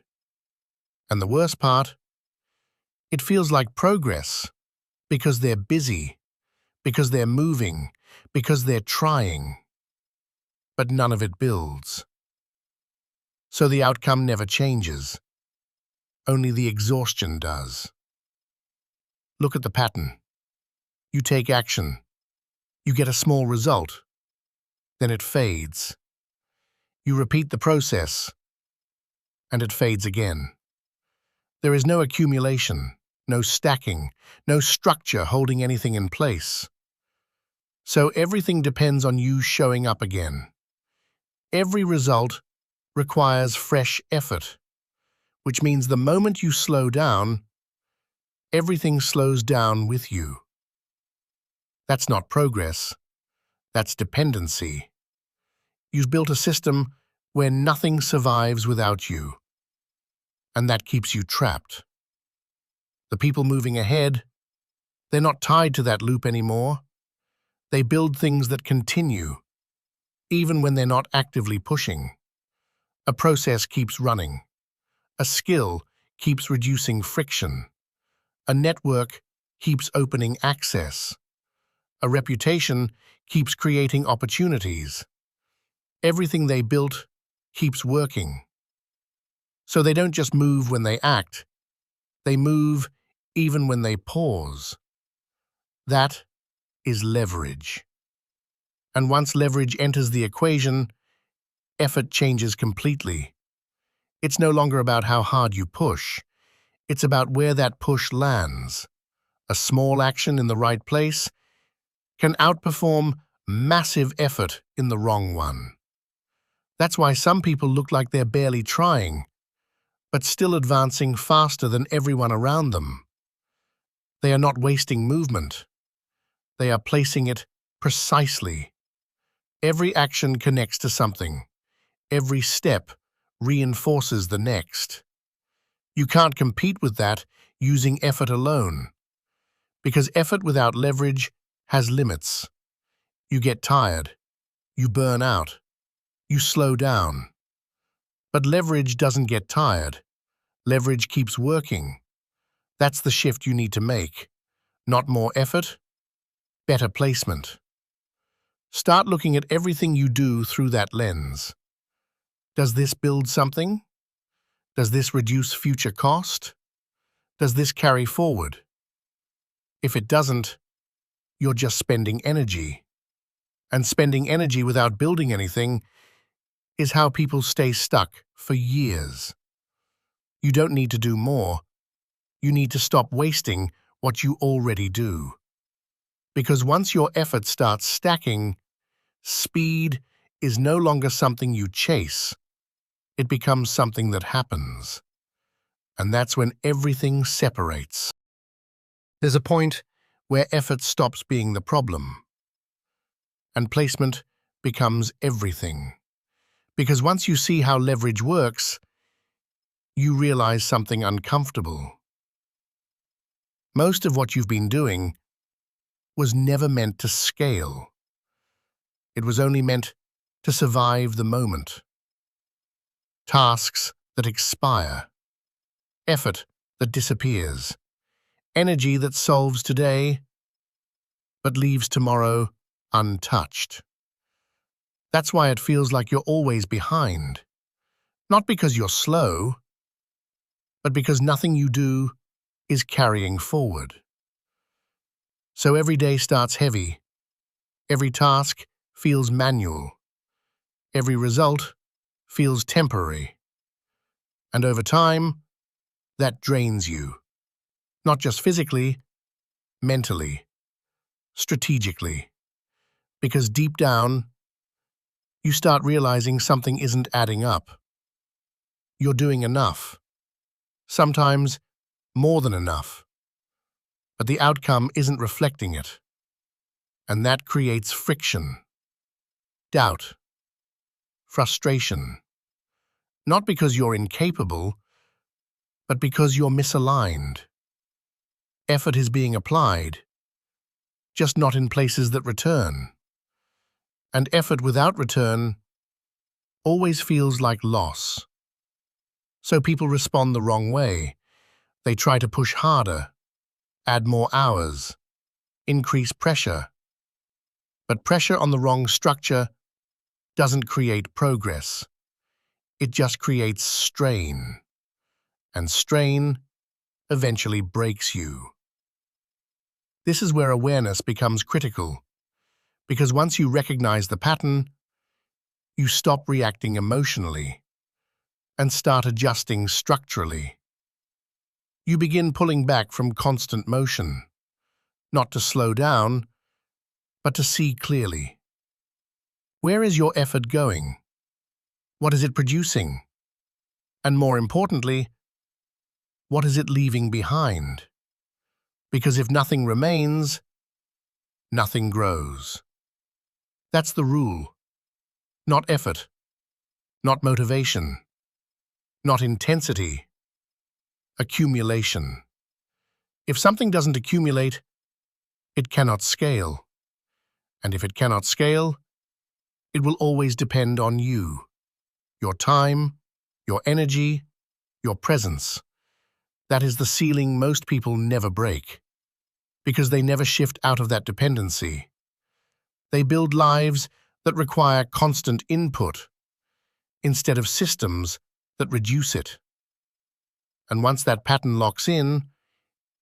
And the worst part? It feels like progress because they're busy, because they're moving, because they're trying. But none of it builds. So the outcome never changes. Only the exhaustion does. Look at the pattern. You take action. You get a small result. Then it fades. You repeat the process, and it fades again. There is no accumulation, no stacking, no structure holding anything in place. So everything depends on you showing up again. Every result requires fresh effort, which means the moment you slow down, everything slows down with you. That's not progress. That's dependency. You've built a system where nothing survives without you, and that keeps you trapped. The people moving ahead, they're not tied to that loop anymore. They build things that continue, even when they're not actively pushing. A process keeps running. A skill keeps reducing friction. A network keeps opening access. A reputation keeps creating opportunities. Everything they built keeps working. So they don't just move when they act. They move even when they pause. That is leverage. And once leverage enters the equation, effort changes completely. It's no longer about how hard you push. It's about where that push lands. A small action in the right place can outperform massive effort in the wrong one. That's why some people look like they're barely trying, but still advancing faster than everyone around them. They are not wasting movement. They are placing it precisely. Every action connects to something. Every step reinforces the next. You can't compete with that using effort alone, because effort without leverage has limits. You get tired. You burn out. You slow down. But leverage doesn't get tired. Leverage keeps working. That's the shift you need to make. Not more effort, better placement. Start looking at everything you do through that lens. Does this build something? Does this reduce future cost? Does this carry forward? If it doesn't, you're just spending energy. And spending energy without building anything is how people stay stuck for years. You don't need to do more. You need to stop wasting what you already do. Because once your effort starts stacking, speed is no longer something you chase. It becomes something that happens. And that's when everything separates. There's a point where effort stops being the problem, and placement becomes everything. Because once you see how leverage works, you realize something uncomfortable. Most of what you've been doing was never meant to scale. It was only meant to survive the moment. Tasks that expire, effort that disappears, energy that solves today but leaves tomorrow untouched. That's why it feels like you're always behind. Not because you're slow, but because nothing you do is carrying forward. So every day starts heavy. Every task feels manual. Every result feels temporary. And over time, that drains you. Not just physically, mentally, strategically. Because deep down, you start realizing something isn't adding up. You're doing enough. Sometimes more than enough. But the outcome isn't reflecting it. And that creates friction. doubt, frustration. Not because you're incapable, but because you're misaligned. Effort is being applied, just not in places that return. And effort without return always feels like loss. So people respond the wrong way. They try to push harder, add more hours, increase pressure. But pressure on the wrong structure doesn't create progress. It just creates strain. And strain eventually breaks you. This is where awareness becomes critical, because once you recognize the pattern, you stop reacting emotionally and start adjusting structurally. You begin pulling back from constant motion, not to slow down, but to see clearly. Where is your effort going? What is it producing? And more importantly, what is it leaving behind? Because if nothing remains, nothing grows. That's the rule. Not effort, not motivation, not intensity, accumulation. If something doesn't accumulate, it cannot scale. And if it cannot scale, it will always depend on you, your time, your energy, your presence. That is the ceiling most people never break, because they never shift out of that dependency. They build lives that require constant input, instead of systems that reduce it. And once that pattern locks in,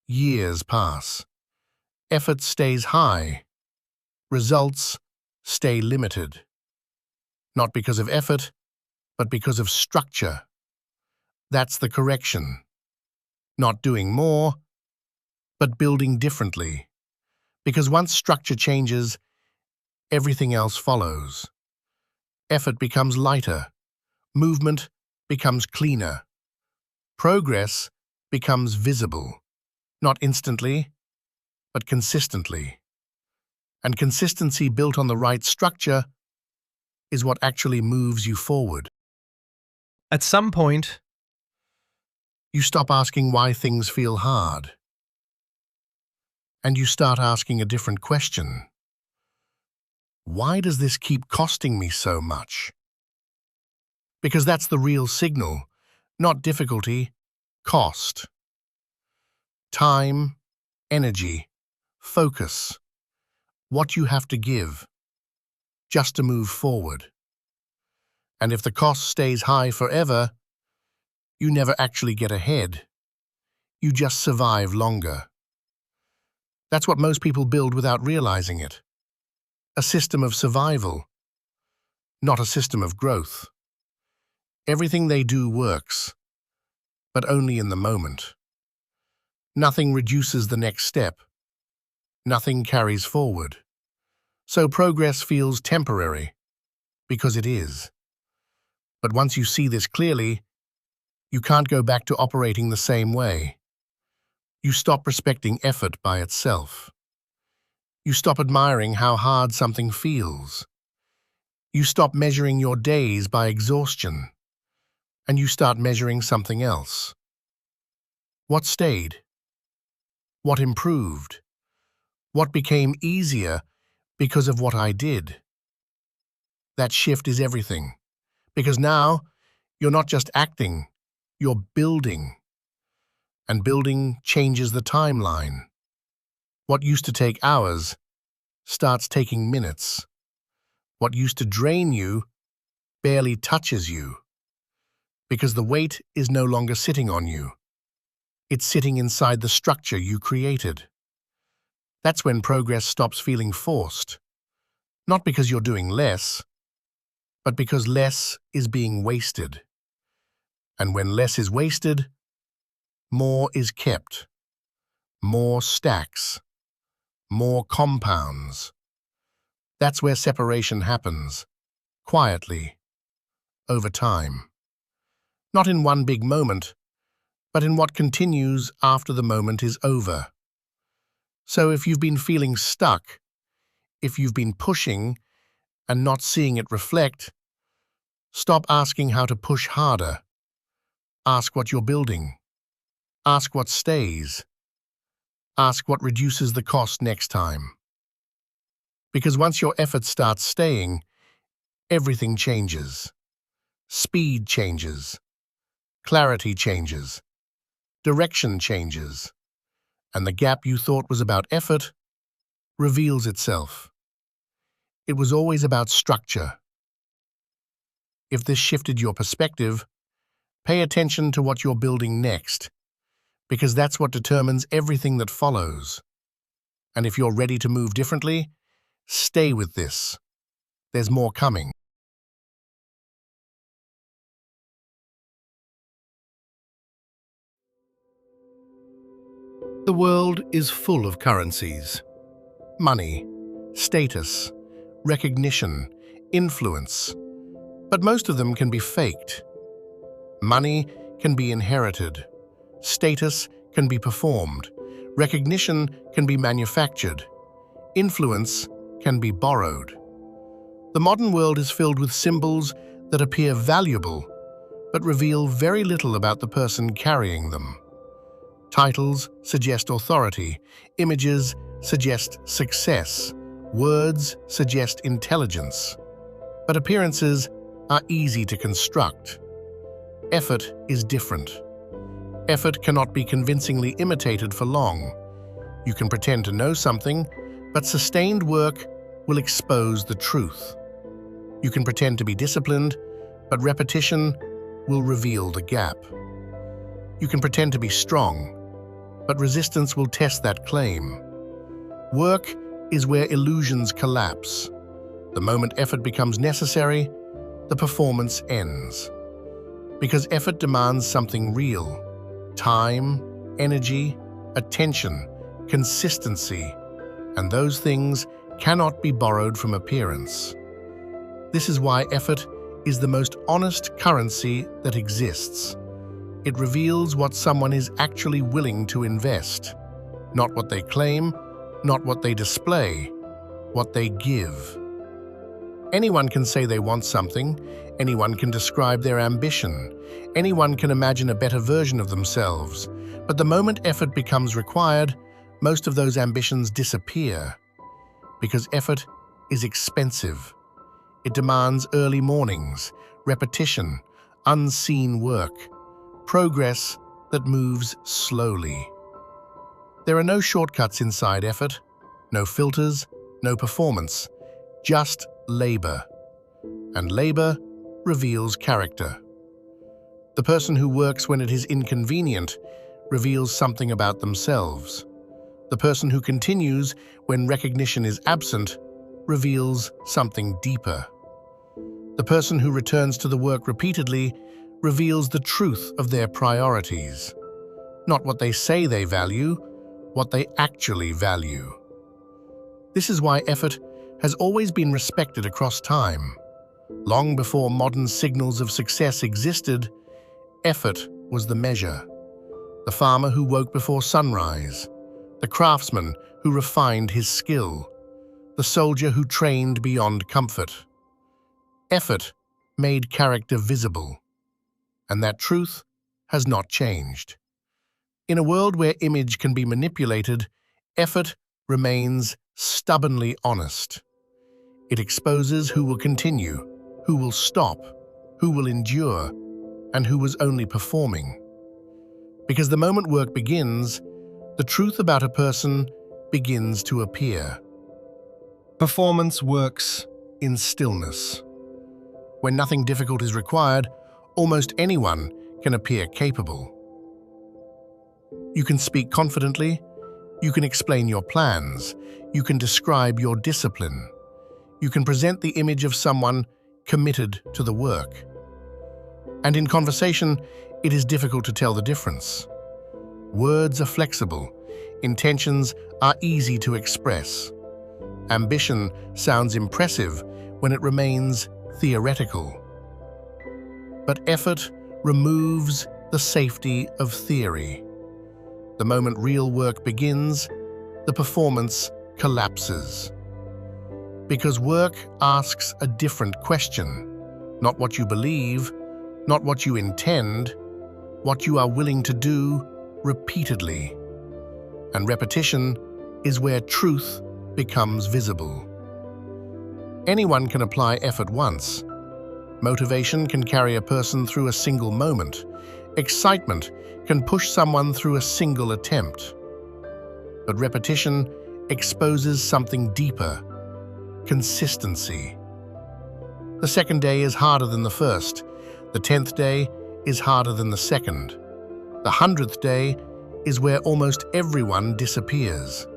years pass. Effort stays high. Results stay limited. Not because of effort, but because of structure. That's the correction. Not doing more, but building differently. Because once structure changes, everything else follows. Effort becomes lighter. Movement becomes cleaner. Progress becomes visible. Not instantly, but consistently. And consistency built on the right structure is what actually moves you forward. At some point, You stop asking why things feel hard. And you start asking a different question. Why does this keep costing me so much? Because that's the real signal, not difficulty, cost. Time, energy, focus. What you have to give, just to move forward. And if the cost stays high forever, you never actually get ahead. You just survive longer. That's what most people build without realizing it. A system of survival, not a system of growth. Everything they do works, but only in the moment. Nothing reduces the next step. Nothing carries forward. So progress feels temporary, because it is. But once you see this clearly, you can't go back to operating the same way. You stop respecting effort by itself. You stop admiring how hard something feels. You stop measuring your days by exhaustion, and you start measuring something else. What stayed? What improved? What became easier because of what I did? That shift is everything, because now you're not just acting, you're building. And building changes the timeline. What used to take hours starts taking minutes. What used to drain you barely touches you, because the weight is no longer sitting on you. It's sitting inside the structure you created. That's when progress stops feeling forced, not because you're doing less, but because less is being wasted. And when less is wasted, more is kept, more stacks, more compounds. That's where separation happens, quietly, over time. Not in one big moment, but in what continues after the moment is over. So if you've been feeling stuck, if you've been pushing, and not seeing it reflect, stop asking how to push harder. Ask what you're building. Ask what stays. Ask what reduces the cost next time. Because once your effort starts staying, everything changes. Speed changes. Clarity changes. Direction changes. And the gap you thought was about effort reveals itself. It was always about structure. If this shifted your perspective, pay attention to what you're building next, because that's what determines everything that follows. And if you're ready to move differently, stay with this. There's more coming. The world is full of currencies. Money, status, recognition, influence. But most of them can be faked. Money can be inherited. Status can be performed. Recognition can be manufactured. Influence can be borrowed. The modern world is filled with symbols that appear valuable, but reveal very little about the person carrying them. Titles suggest authority. Images suggest success. Words suggest intelligence. But appearances are easy to construct. Effort is different. Effort cannot be convincingly imitated for long. You can pretend to know something, but sustained work will expose the truth. You can pretend to be disciplined, but repetition will reveal the gap. You can pretend to be strong, but resistance will test that claim. Work is where illusions collapse. The moment effort becomes necessary, the performance ends. Because effort demands something real: time, energy, attention, consistency, and those things cannot be borrowed from appearance. This is why effort is the most honest currency that exists. It reveals what someone is actually willing to invest, not what they claim, not what they display, what they give. Anyone can say they want something, anyone can describe their ambition, anyone can imagine a better version of themselves, but the moment effort becomes required, most of those ambitions disappear. Because effort is expensive. It demands early mornings, repetition, unseen work, progress that moves slowly. There are no shortcuts inside effort, no filters, no performance, just labor. And labor reveals character. The person who works when it is inconvenient reveals something about themselves. The person who continues when recognition is absent reveals something deeper. The person who returns to the work repeatedly reveals the truth of their priorities. Not what they say they value, what they actually value. This is why effort has always been respected across time. Long before modern signals of success existed, effort was the measure. The farmer who woke before sunrise, the craftsman who refined his skill, the soldier who trained beyond comfort. Effort made character visible, and that truth has not changed. In a world where image can be manipulated, effort remains stubbornly honest. It exposes who will continue, who will stop, who will endure, and who was only performing. Because the moment work begins, the truth about a person begins to appear. Performance works in stillness. When nothing difficult is required, almost anyone can appear capable. You can speak confidently, you can explain your plans, you can describe your discipline, you can present the image of someone committed to the work. And in conversation, it is difficult to tell the difference. Words are flexible, intentions are easy to express. Ambition sounds impressive when it remains theoretical. But effort removes the safety of theory. The moment real work begins, the performance collapses. Because work asks a different question. Not what you believe, not what you intend, what you are willing to do repeatedly. And repetition is where truth becomes visible. Anyone can apply effort once. Motivation can carry a person through a single moment. Excitement can push someone through a single attempt. But repetition exposes something deeper: consistency. The second day is harder than the first. The 10th day is harder than the second. The 100th day is where almost everyone disappears.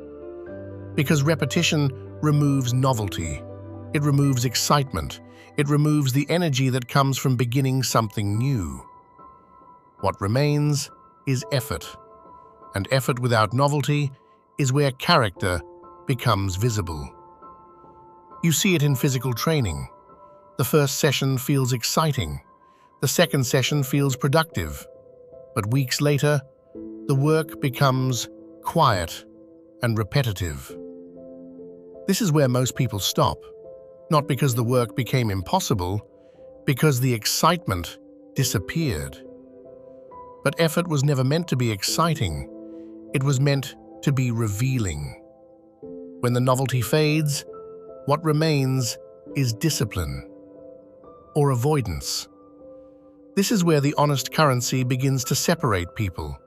Because repetition removes novelty. It removes excitement. It removes the energy that comes from beginning something new. What remains is effort. And effort without novelty is where character becomes visible. You see it in physical training. The first session feels exciting. The second session feels productive. But weeks later, the work becomes quiet and repetitive. This is where most people stop. Not because the work became impossible, because the excitement disappeared. But effort was never meant to be exciting. It was meant to be revealing. When the novelty fades, what remains is discipline or avoidance. This is where the honest currency begins to separate people.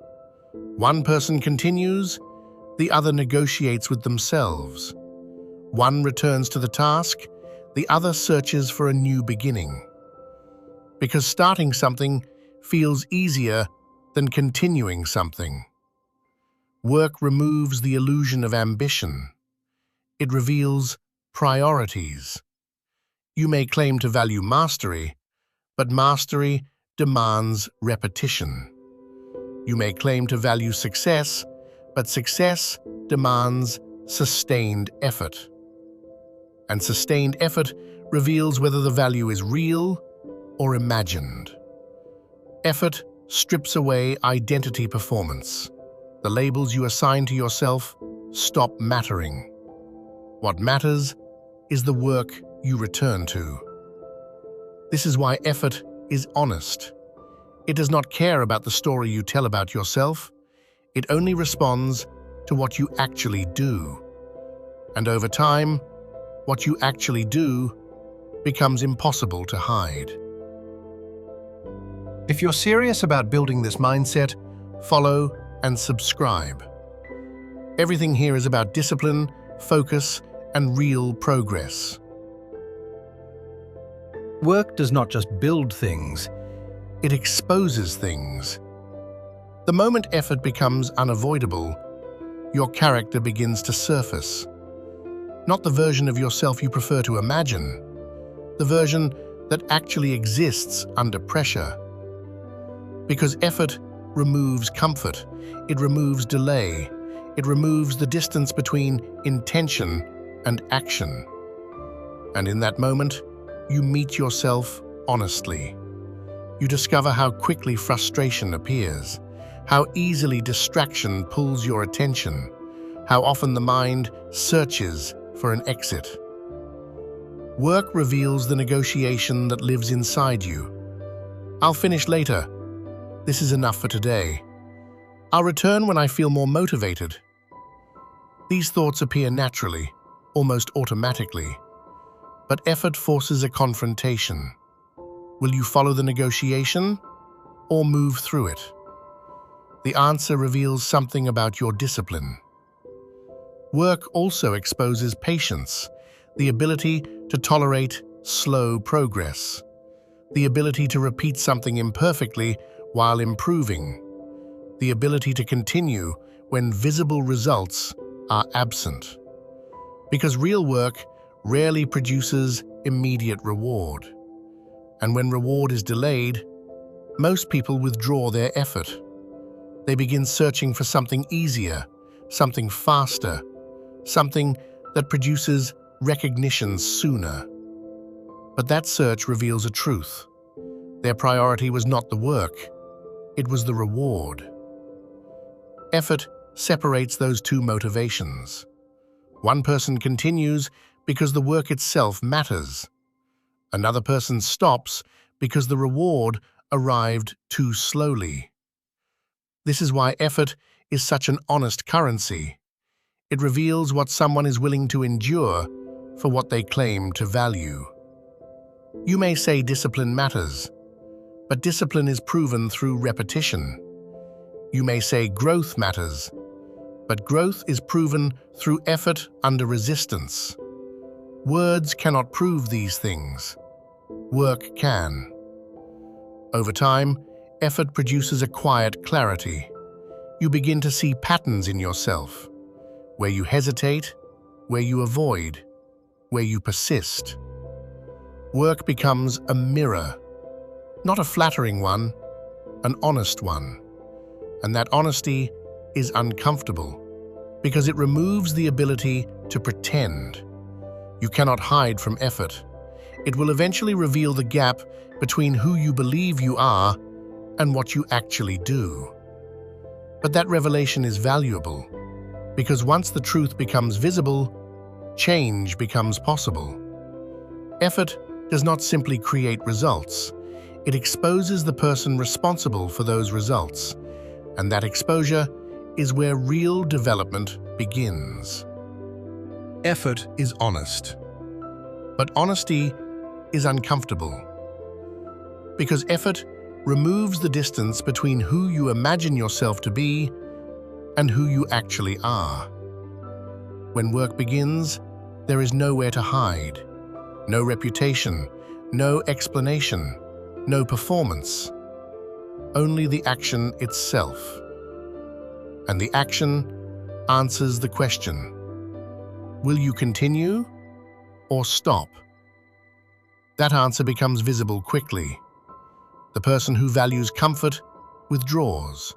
One person continues, the other negotiates with themselves. One returns to the task, the other searches for a new beginning. Because starting something feels easier than continuing something. Work removes the illusion of ambition. It reveals priorities. You may claim to value mastery, but mastery demands repetition. You may claim to value success, but success demands sustained effort. And sustained effort reveals whether the value is real or imagined. Effort strips away identity performance. The labels you assign to yourself stop mattering. What matters is the work you return to. This is why effort is honest. It does not care about the story you tell about yourself. It only responds to what you actually do. And over time, what you actually do becomes impossible to hide. If you're serious about building this mindset, follow and subscribe. Everything here is about discipline, focus, and real progress. Work does not just build things, It exposes things. The moment effort becomes unavoidable, your character begins to surface. Not the version of yourself you prefer to imagine, the version that actually exists under pressure. Because effort removes comfort, it removes delay, it removes the distance between intention and action. And in that moment, you meet yourself honestly. You discover how quickly frustration appears, how easily distraction pulls your attention, how often the mind searches for an exit. Work reveals the negotiation that lives inside you. I'll finish later. This is enough for today. I'll return when I feel more motivated. These thoughts appear naturally, almost automatically. But effort forces a confrontation. Will you follow the negotiation or move through it? The answer reveals something about your discipline. Work also exposes patience, the ability to tolerate slow progress, the ability to repeat something imperfectly while improving, the ability to continue when visible results are absent. Because real work rarely produces immediate reward. And when reward is delayed, most people withdraw their effort. They begin searching for something easier, something faster, something that produces recognition sooner. But that search reveals a truth. Their priority was not the work, it was the reward. Effort separates those two motivations. One person continues because the work itself matters. Another person stops because the reward arrived too slowly. This is why effort is such an honest currency. It reveals what someone is willing to endure for what they claim to value. You may say discipline matters, but discipline is proven through repetition. You may say growth matters, but growth is proven through effort under resistance. Words cannot prove these things. Work can. Over time, effort produces a quiet clarity. You begin to see patterns in yourself, where you hesitate, where you avoid, where you persist. Work becomes a mirror, not a flattering one, an honest one. And that honesty is uncomfortable because it removes the ability to pretend. You cannot hide from effort. It will eventually reveal the gap between who you believe you are and what you actually do. But that revelation is valuable because once the truth becomes visible, change becomes possible. Effort does not simply create results. It exposes the person responsible for those results, and that exposure is where real development begins. Effort is honest, but honesty is uncomfortable because effort removes the distance between who you imagine yourself to be and who you actually are. When work begins, there is nowhere to hide, no reputation, no explanation, no performance, only the action itself. And the action answers the question: will you continue or stop? That answer becomes visible quickly. The person who values comfort withdraws.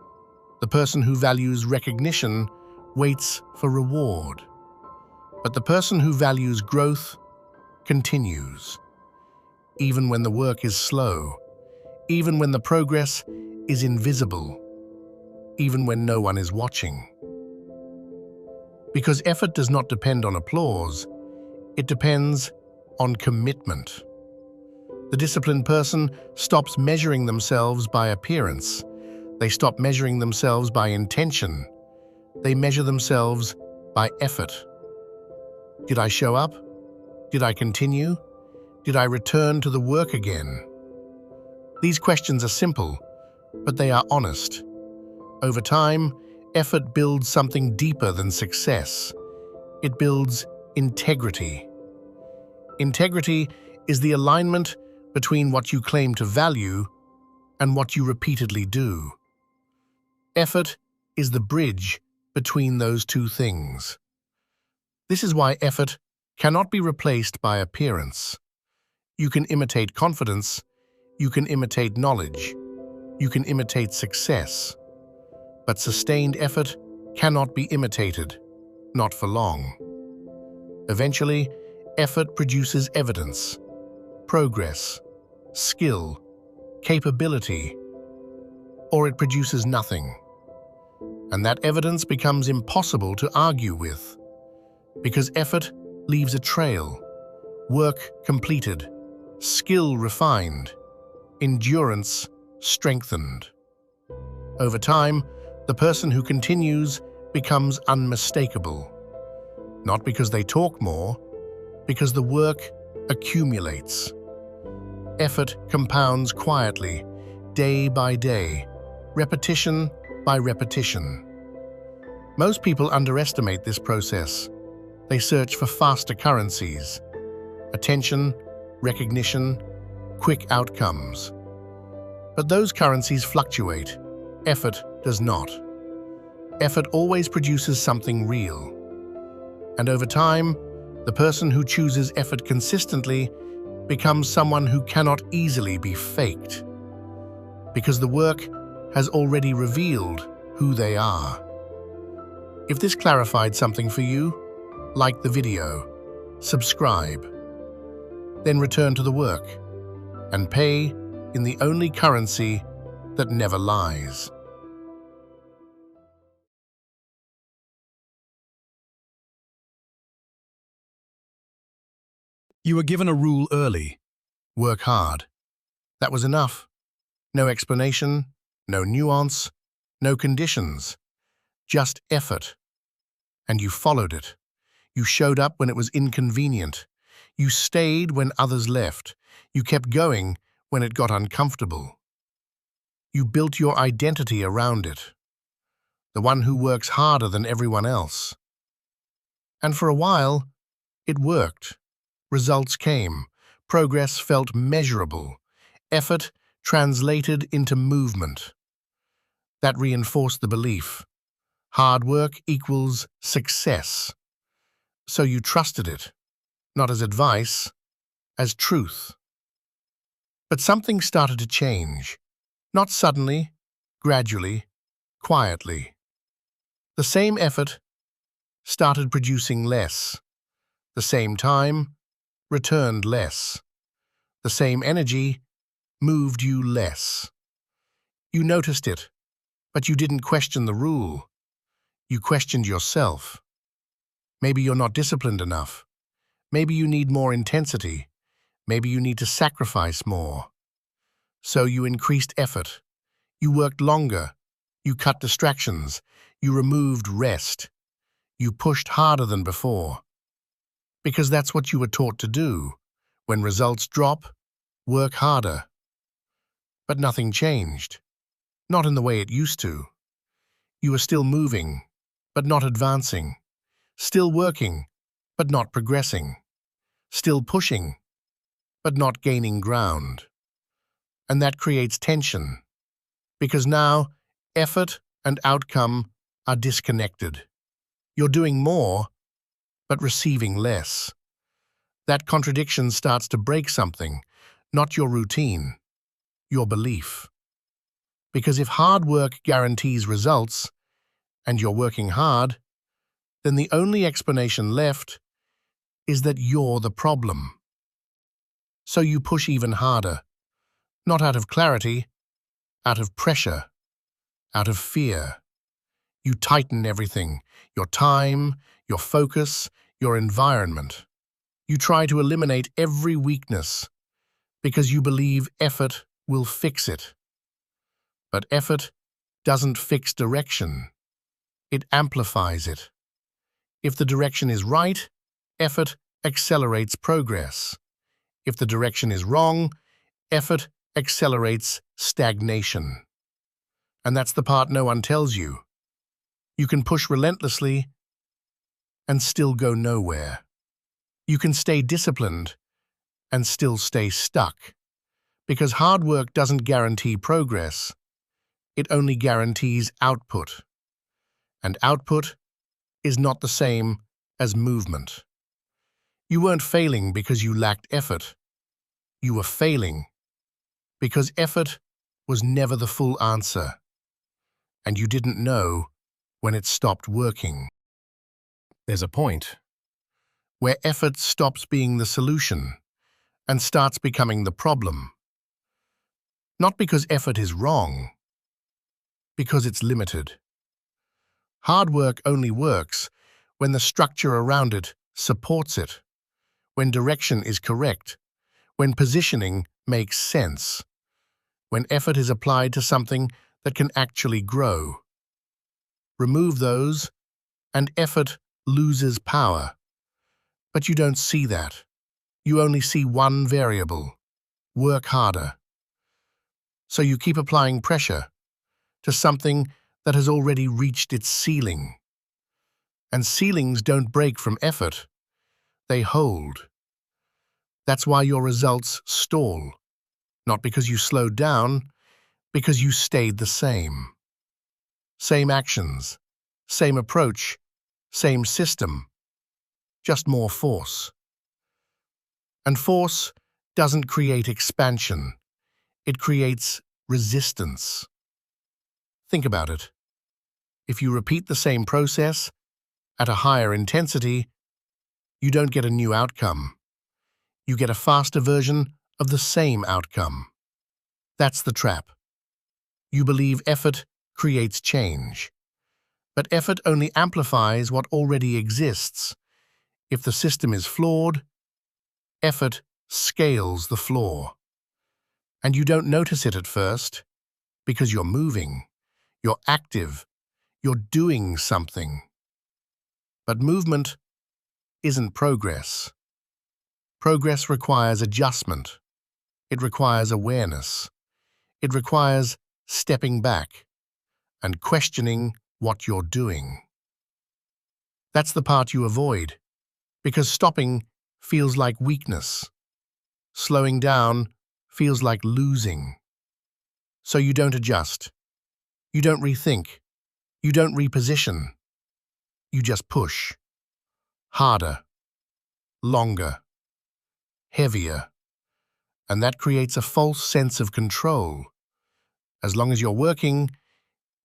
The person who values recognition waits for reward. But the person who values growth continues. Even when the work is slow, even when the progress is invisible, even when no one is watching. Because effort does not depend on applause, it depends on commitment. The disciplined person stops measuring themselves by appearance. They stop measuring themselves by intention. They measure themselves by effort. Did I show up? Did I continue? Did I return to the work again? These questions are simple, but they are honest. Over time, effort builds something deeper than success. It builds integrity. Integrity is the alignment between what you claim to value and what you repeatedly do. Effort is the bridge between those two things. This is why effort cannot be replaced by appearance. You can imitate confidence, you can imitate knowledge, you can imitate success, but sustained effort cannot be imitated, not for long. Eventually, effort produces evidence, progress, skill, capability, or it produces nothing. And that evidence becomes impossible to argue with, because effort leaves a trail, work completed, skill refined, endurance strengthened. Over time, the person who continues becomes unmistakable, not because they talk more, because the work accumulates. Effort compounds quietly, day by day, repetition by repetition. Most people underestimate this process. They search for faster currencies, attention, recognition, quick outcomes. But those currencies fluctuate. Effort does not. Effort always produces something real. And over time, the person who chooses effort consistently becomes someone who cannot easily be faked, because the work has already revealed who they are. If this clarified something for you, like the video, subscribe, then return to the work and pay in the only currency that never lies. You were given a rule early. Work hard. That was enough. No explanation, no nuance, no conditions. Just effort. And you followed it. You showed up when it was inconvenient. You stayed when others left. You kept going when it got uncomfortable. You built your identity around it. The one who works harder than everyone else. And for a while, it worked. Results came. Progress felt measurable. Effort translated into movement. That reinforced the belief. Hard work equals success. So you trusted it, not as advice, as truth. But something started to change. Not suddenly, gradually, quietly. The same effort started producing less. The same time returned less. The same energy moved you less. You noticed it, but you didn't question the rule. You questioned yourself. Maybe you're not disciplined enough. Maybe you need more intensity. Maybe you need to sacrifice more. So you increased effort. You worked longer. You cut distractions. You removed rest. You pushed harder than before. Because that's what you were taught to do. When results drop, work harder. But nothing changed. Not in the way it used to. You were still moving, but not advancing. Still working, but not progressing. Still pushing, but not gaining ground. And that creates tension. Because now, effort and outcome are disconnected. You're doing more, but receiving less. That contradiction starts to break something, not your routine, your belief. Because if hard work guarantees results, and you're working hard, then the only explanation left is that you're the problem. So you push even harder, not out of clarity, out of pressure, out of fear. You tighten everything, your time, your focus, your environment. You try to eliminate every weakness because you believe effort will fix it. But effort doesn't fix direction. It amplifies it. If the direction is right, effort accelerates progress. If the direction is wrong, effort accelerates stagnation. And that's the part no one tells you. You can push relentlessly and still go nowhere. You can stay disciplined and still stay stuck. Because hard work doesn't guarantee progress. It only guarantees output. And output is not the same as movement. You weren't failing because you lacked effort. You were failing because effort was never the full answer, and you didn't know when it stopped working. There's a point. Where effort stops being the solution and starts becoming the problem. Not because effort is wrong, because it's limited. Hard work only works when the structure around it supports it, when direction is correct, when positioning makes sense, when effort is applied to something that can actually grow. Remove those, and effort loses power. But you don't see that. You only see one variable: work harder. So you keep applying pressure to something that has already reached its ceiling. And ceilings don't break from effort. They hold. That's why your results stall. Not because you slowed down, because you stayed the same. Same actions, same approach, same system, just more force. And force doesn't create expansion. It creates resistance. Think about it. If you repeat the same process at a higher intensity, you don't get a new outcome. You get a faster version of the same outcome. That's the trap. You believe effort creates change. But effort only amplifies what already exists. If the system is flawed, effort scales the floor. And you don't notice it at first because you're moving, you're active, you're doing something. But movement isn't progress. Progress requires adjustment. It requires awareness. It requires stepping back and questioning what you're doing. That's the part you avoid, because stopping feels like weakness. Slowing down feels like losing. So you don't adjust. You don't rethink. You don't reposition. You just push. Harder. Longer. Heavier. And that creates a false sense of control. As long as you're working,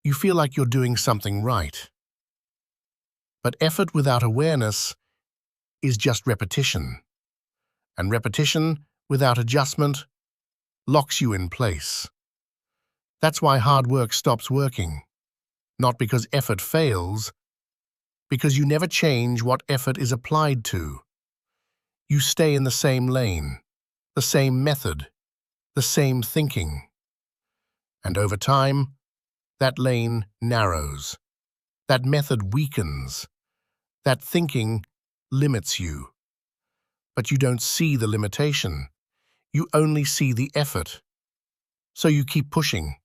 you feel like you're doing something right. But effort without awareness is just repetition. And repetition without adjustment locks you in place. That's why hard work stops working. Not because effort fails, because you never change what effort is applied to. You stay in the same lane, the same method, the same thinking. And over time, that lane narrows. That method weakens. That thinking limits you. But you don't see the limitation. You only see the effort. So you keep pushing,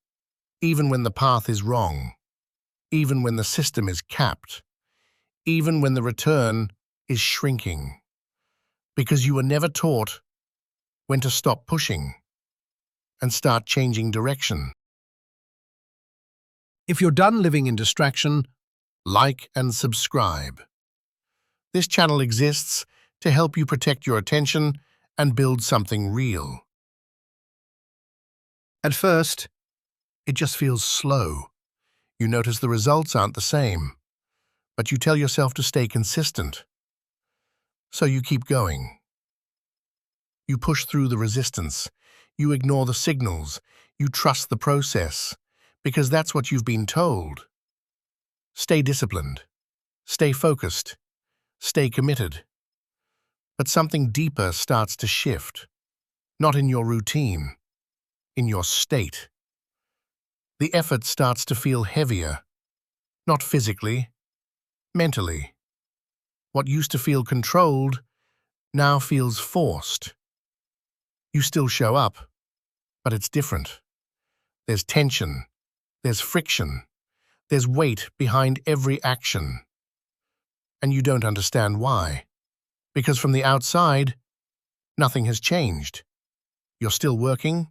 even when the path is wrong, even when the system is capped, even when the return is shrinking. Because you were never taught when to stop pushing and start changing direction. If you're done living in distraction, Like and subscribe. This channel exists to help you protect your attention and build something real. at first, It just feels slow. You notice the results aren't the same, but you tell yourself to stay consistent. So you keep going. You push through the resistance. You ignore the signals. You trust the process, because that's what you've been told. Stay disciplined. Stay focused. Stay committed. But something deeper starts to shift. Not in your routine, in your state. The effort starts to feel heavier, not physically, mentally. What used to feel controlled now feels forced. You still show up, but it's different. There's tension, there's friction, there's weight behind every action. And you don't understand why. Because from the outside, nothing has changed. You're still working,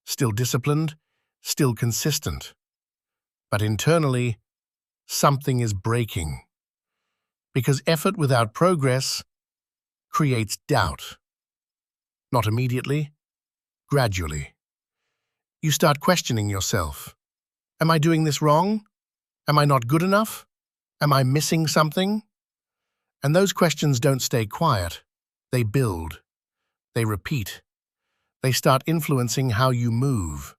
still disciplined, still consistent. But internally, something is breaking. Because effort without progress creates doubt. Not immediately, gradually. You start questioning yourself. Am I doing this wrong? Am I not good enough? Am I missing something? And those questions don't stay quiet. They build. They repeat. They start influencing how you move.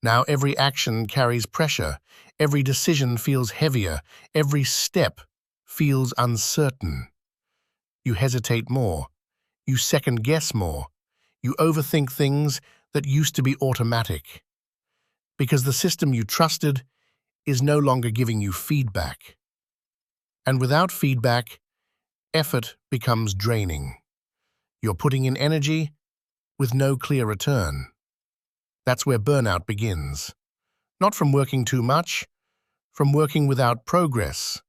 Now every action carries pressure. Every decision feels heavier. Every step feels uncertain. You hesitate more. You second-guess more. You overthink things that used to be automatic. Because the system you trusted is no longer giving you feedback. And without feedback, effort becomes draining. You're putting in energy with no clear return. That's where burnout begins. Not from working too much, from working without progress.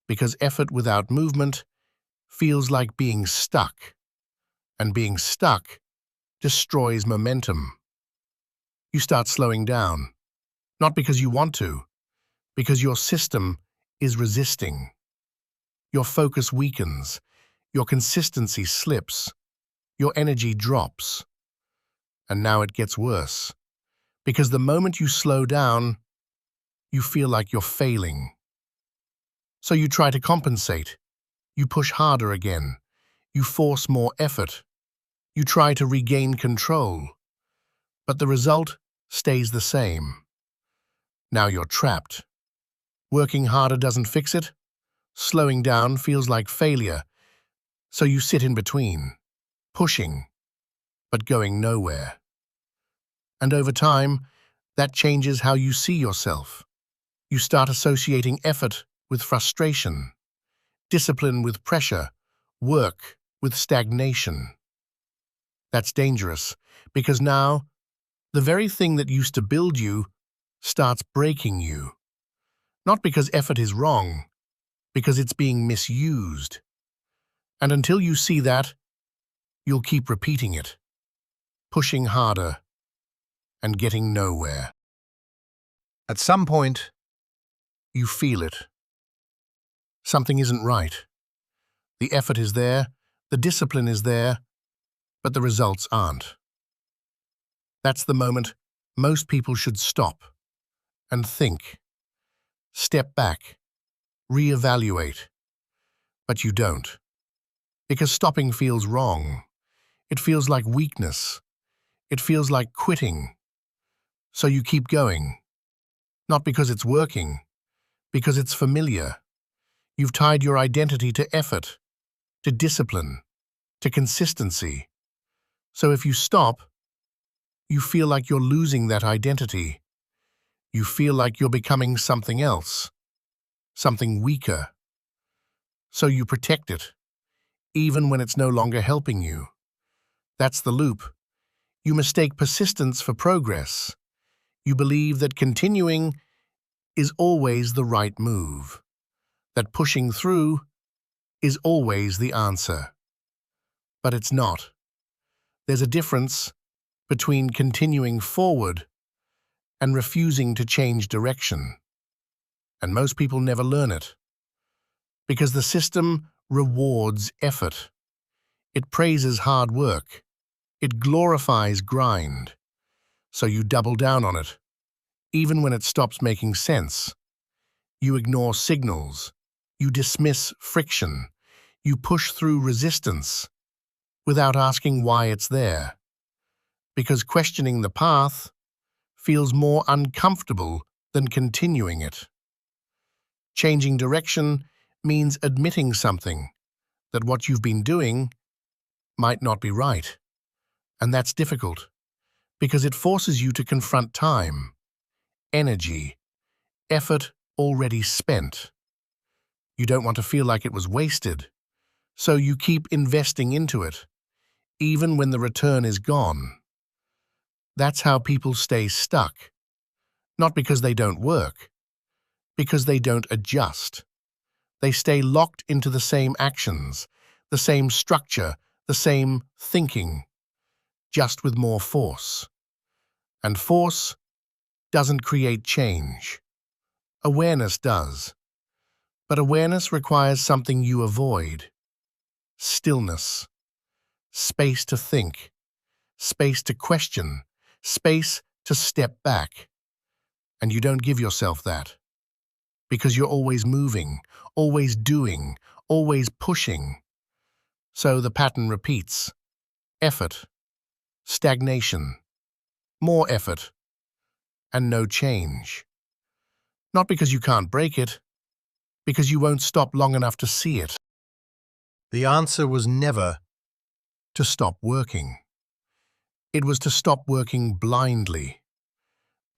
Because effort without movement feels like being stuck. And being stuck destroys momentum. You start slowing down. Not because you want to, because your system is resisting. Your focus weakens. Your consistency slips. Your energy drops. And now it gets worse. Because the moment you slow down, you feel like you're failing. So you try to compensate. You push harder again. You force more effort. You try to regain control. But the result stays the same. Now you're trapped. Working harder doesn't fix it. Slowing down feels like failure. So you sit in between. pushing, but going nowhere. And over time, that changes how you see yourself. You start associating effort with frustration, discipline with pressure, work with stagnation. That's dangerous, because now the very thing that used to build you starts breaking you. Not because effort is wrong, because it's being misused. And until you see that, you'll keep repeating it, pushing harder and getting nowhere. At some point, You feel it. Something isn't right. The effort is there, the discipline is there, but the results aren't. That's the moment most people should stop and think, step back, reevaluate. But you don't. Because stopping feels wrong. It feels like weakness. It feels like quitting. So you keep going. Not because it's working, because it's familiar. You've tied your identity to effort, to discipline, to consistency. So if you stop, you feel like you're losing that identity. You feel like you're becoming something else, something weaker. So you protect it, even when it's no longer helping you. That's the loop. You mistake persistence for progress. You believe that continuing is always the right move, that pushing through is always the answer. But it's not. There's a difference between continuing forward and refusing to change direction. And most people never learn it. Because the system rewards effort. It praises hard work. It glorifies grind. So you double down on it, even when it stops making sense. You ignore signals. You dismiss friction. You push through resistance without asking why it's there. Because questioning the path feels more uncomfortable than continuing it. Changing direction means admitting something, that what you've been doing might not be right. And that's difficult, because it forces you to confront time, energy, effort already spent. You don't want to feel like it was wasted, so you keep investing into it, even when the return is gone. That's how people stay stuck, not because they don't work, because they don't adjust. They stay locked into the same actions, the same structure, the same thinking, just with more force. And force doesn't create change. Awareness does. But awareness requires something you avoid. Stillness. Space to think. Space to question. Space to step back. And you don't give yourself that. Because you're always moving, always doing, always pushing. So the pattern repeats. Effort. Stagnation. More effort. And no change. Not because you can't break it, because you won't stop long enough to see it. The answer was never to stop working. It was to stop working blindly.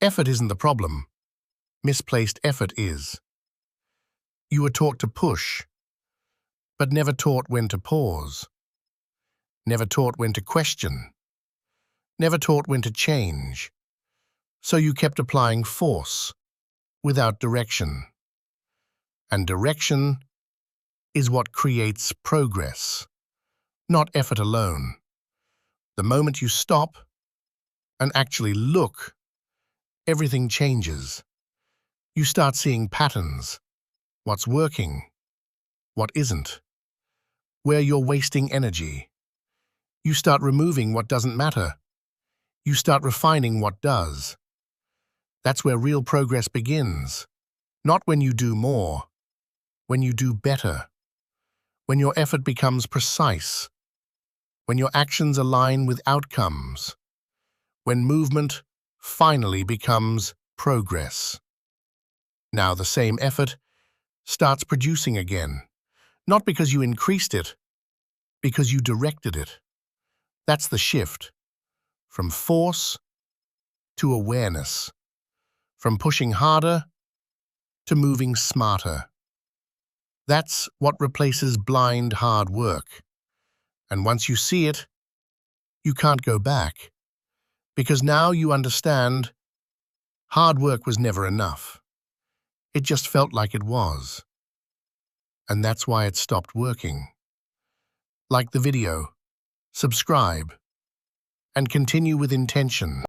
Effort isn't the problem. Misplaced effort is. You were taught to push, but never taught when to pause. Never taught when to question. Never taught when to change. So you kept applying force without direction. And direction is what creates progress, not effort alone. The moment you stop and actually look, everything changes. You start seeing patterns, what's working, what isn't, where you're wasting energy. You start removing what doesn't matter. You start refining what does. That's where real progress begins. Not when you do more, when you do better. When your effort becomes precise. When your actions align with outcomes. When movement finally becomes progress. Now the same effort starts producing again. Not because you increased it, because you directed it. That's the shift, from force to awareness, from pushing harder to moving smarter. That's what replaces blind hard work. And once you see it, you can't go back, because now you understand hard work was never enough. It just felt like it was. And that's why it stopped working. Like the video, subscribe, and continue with intention.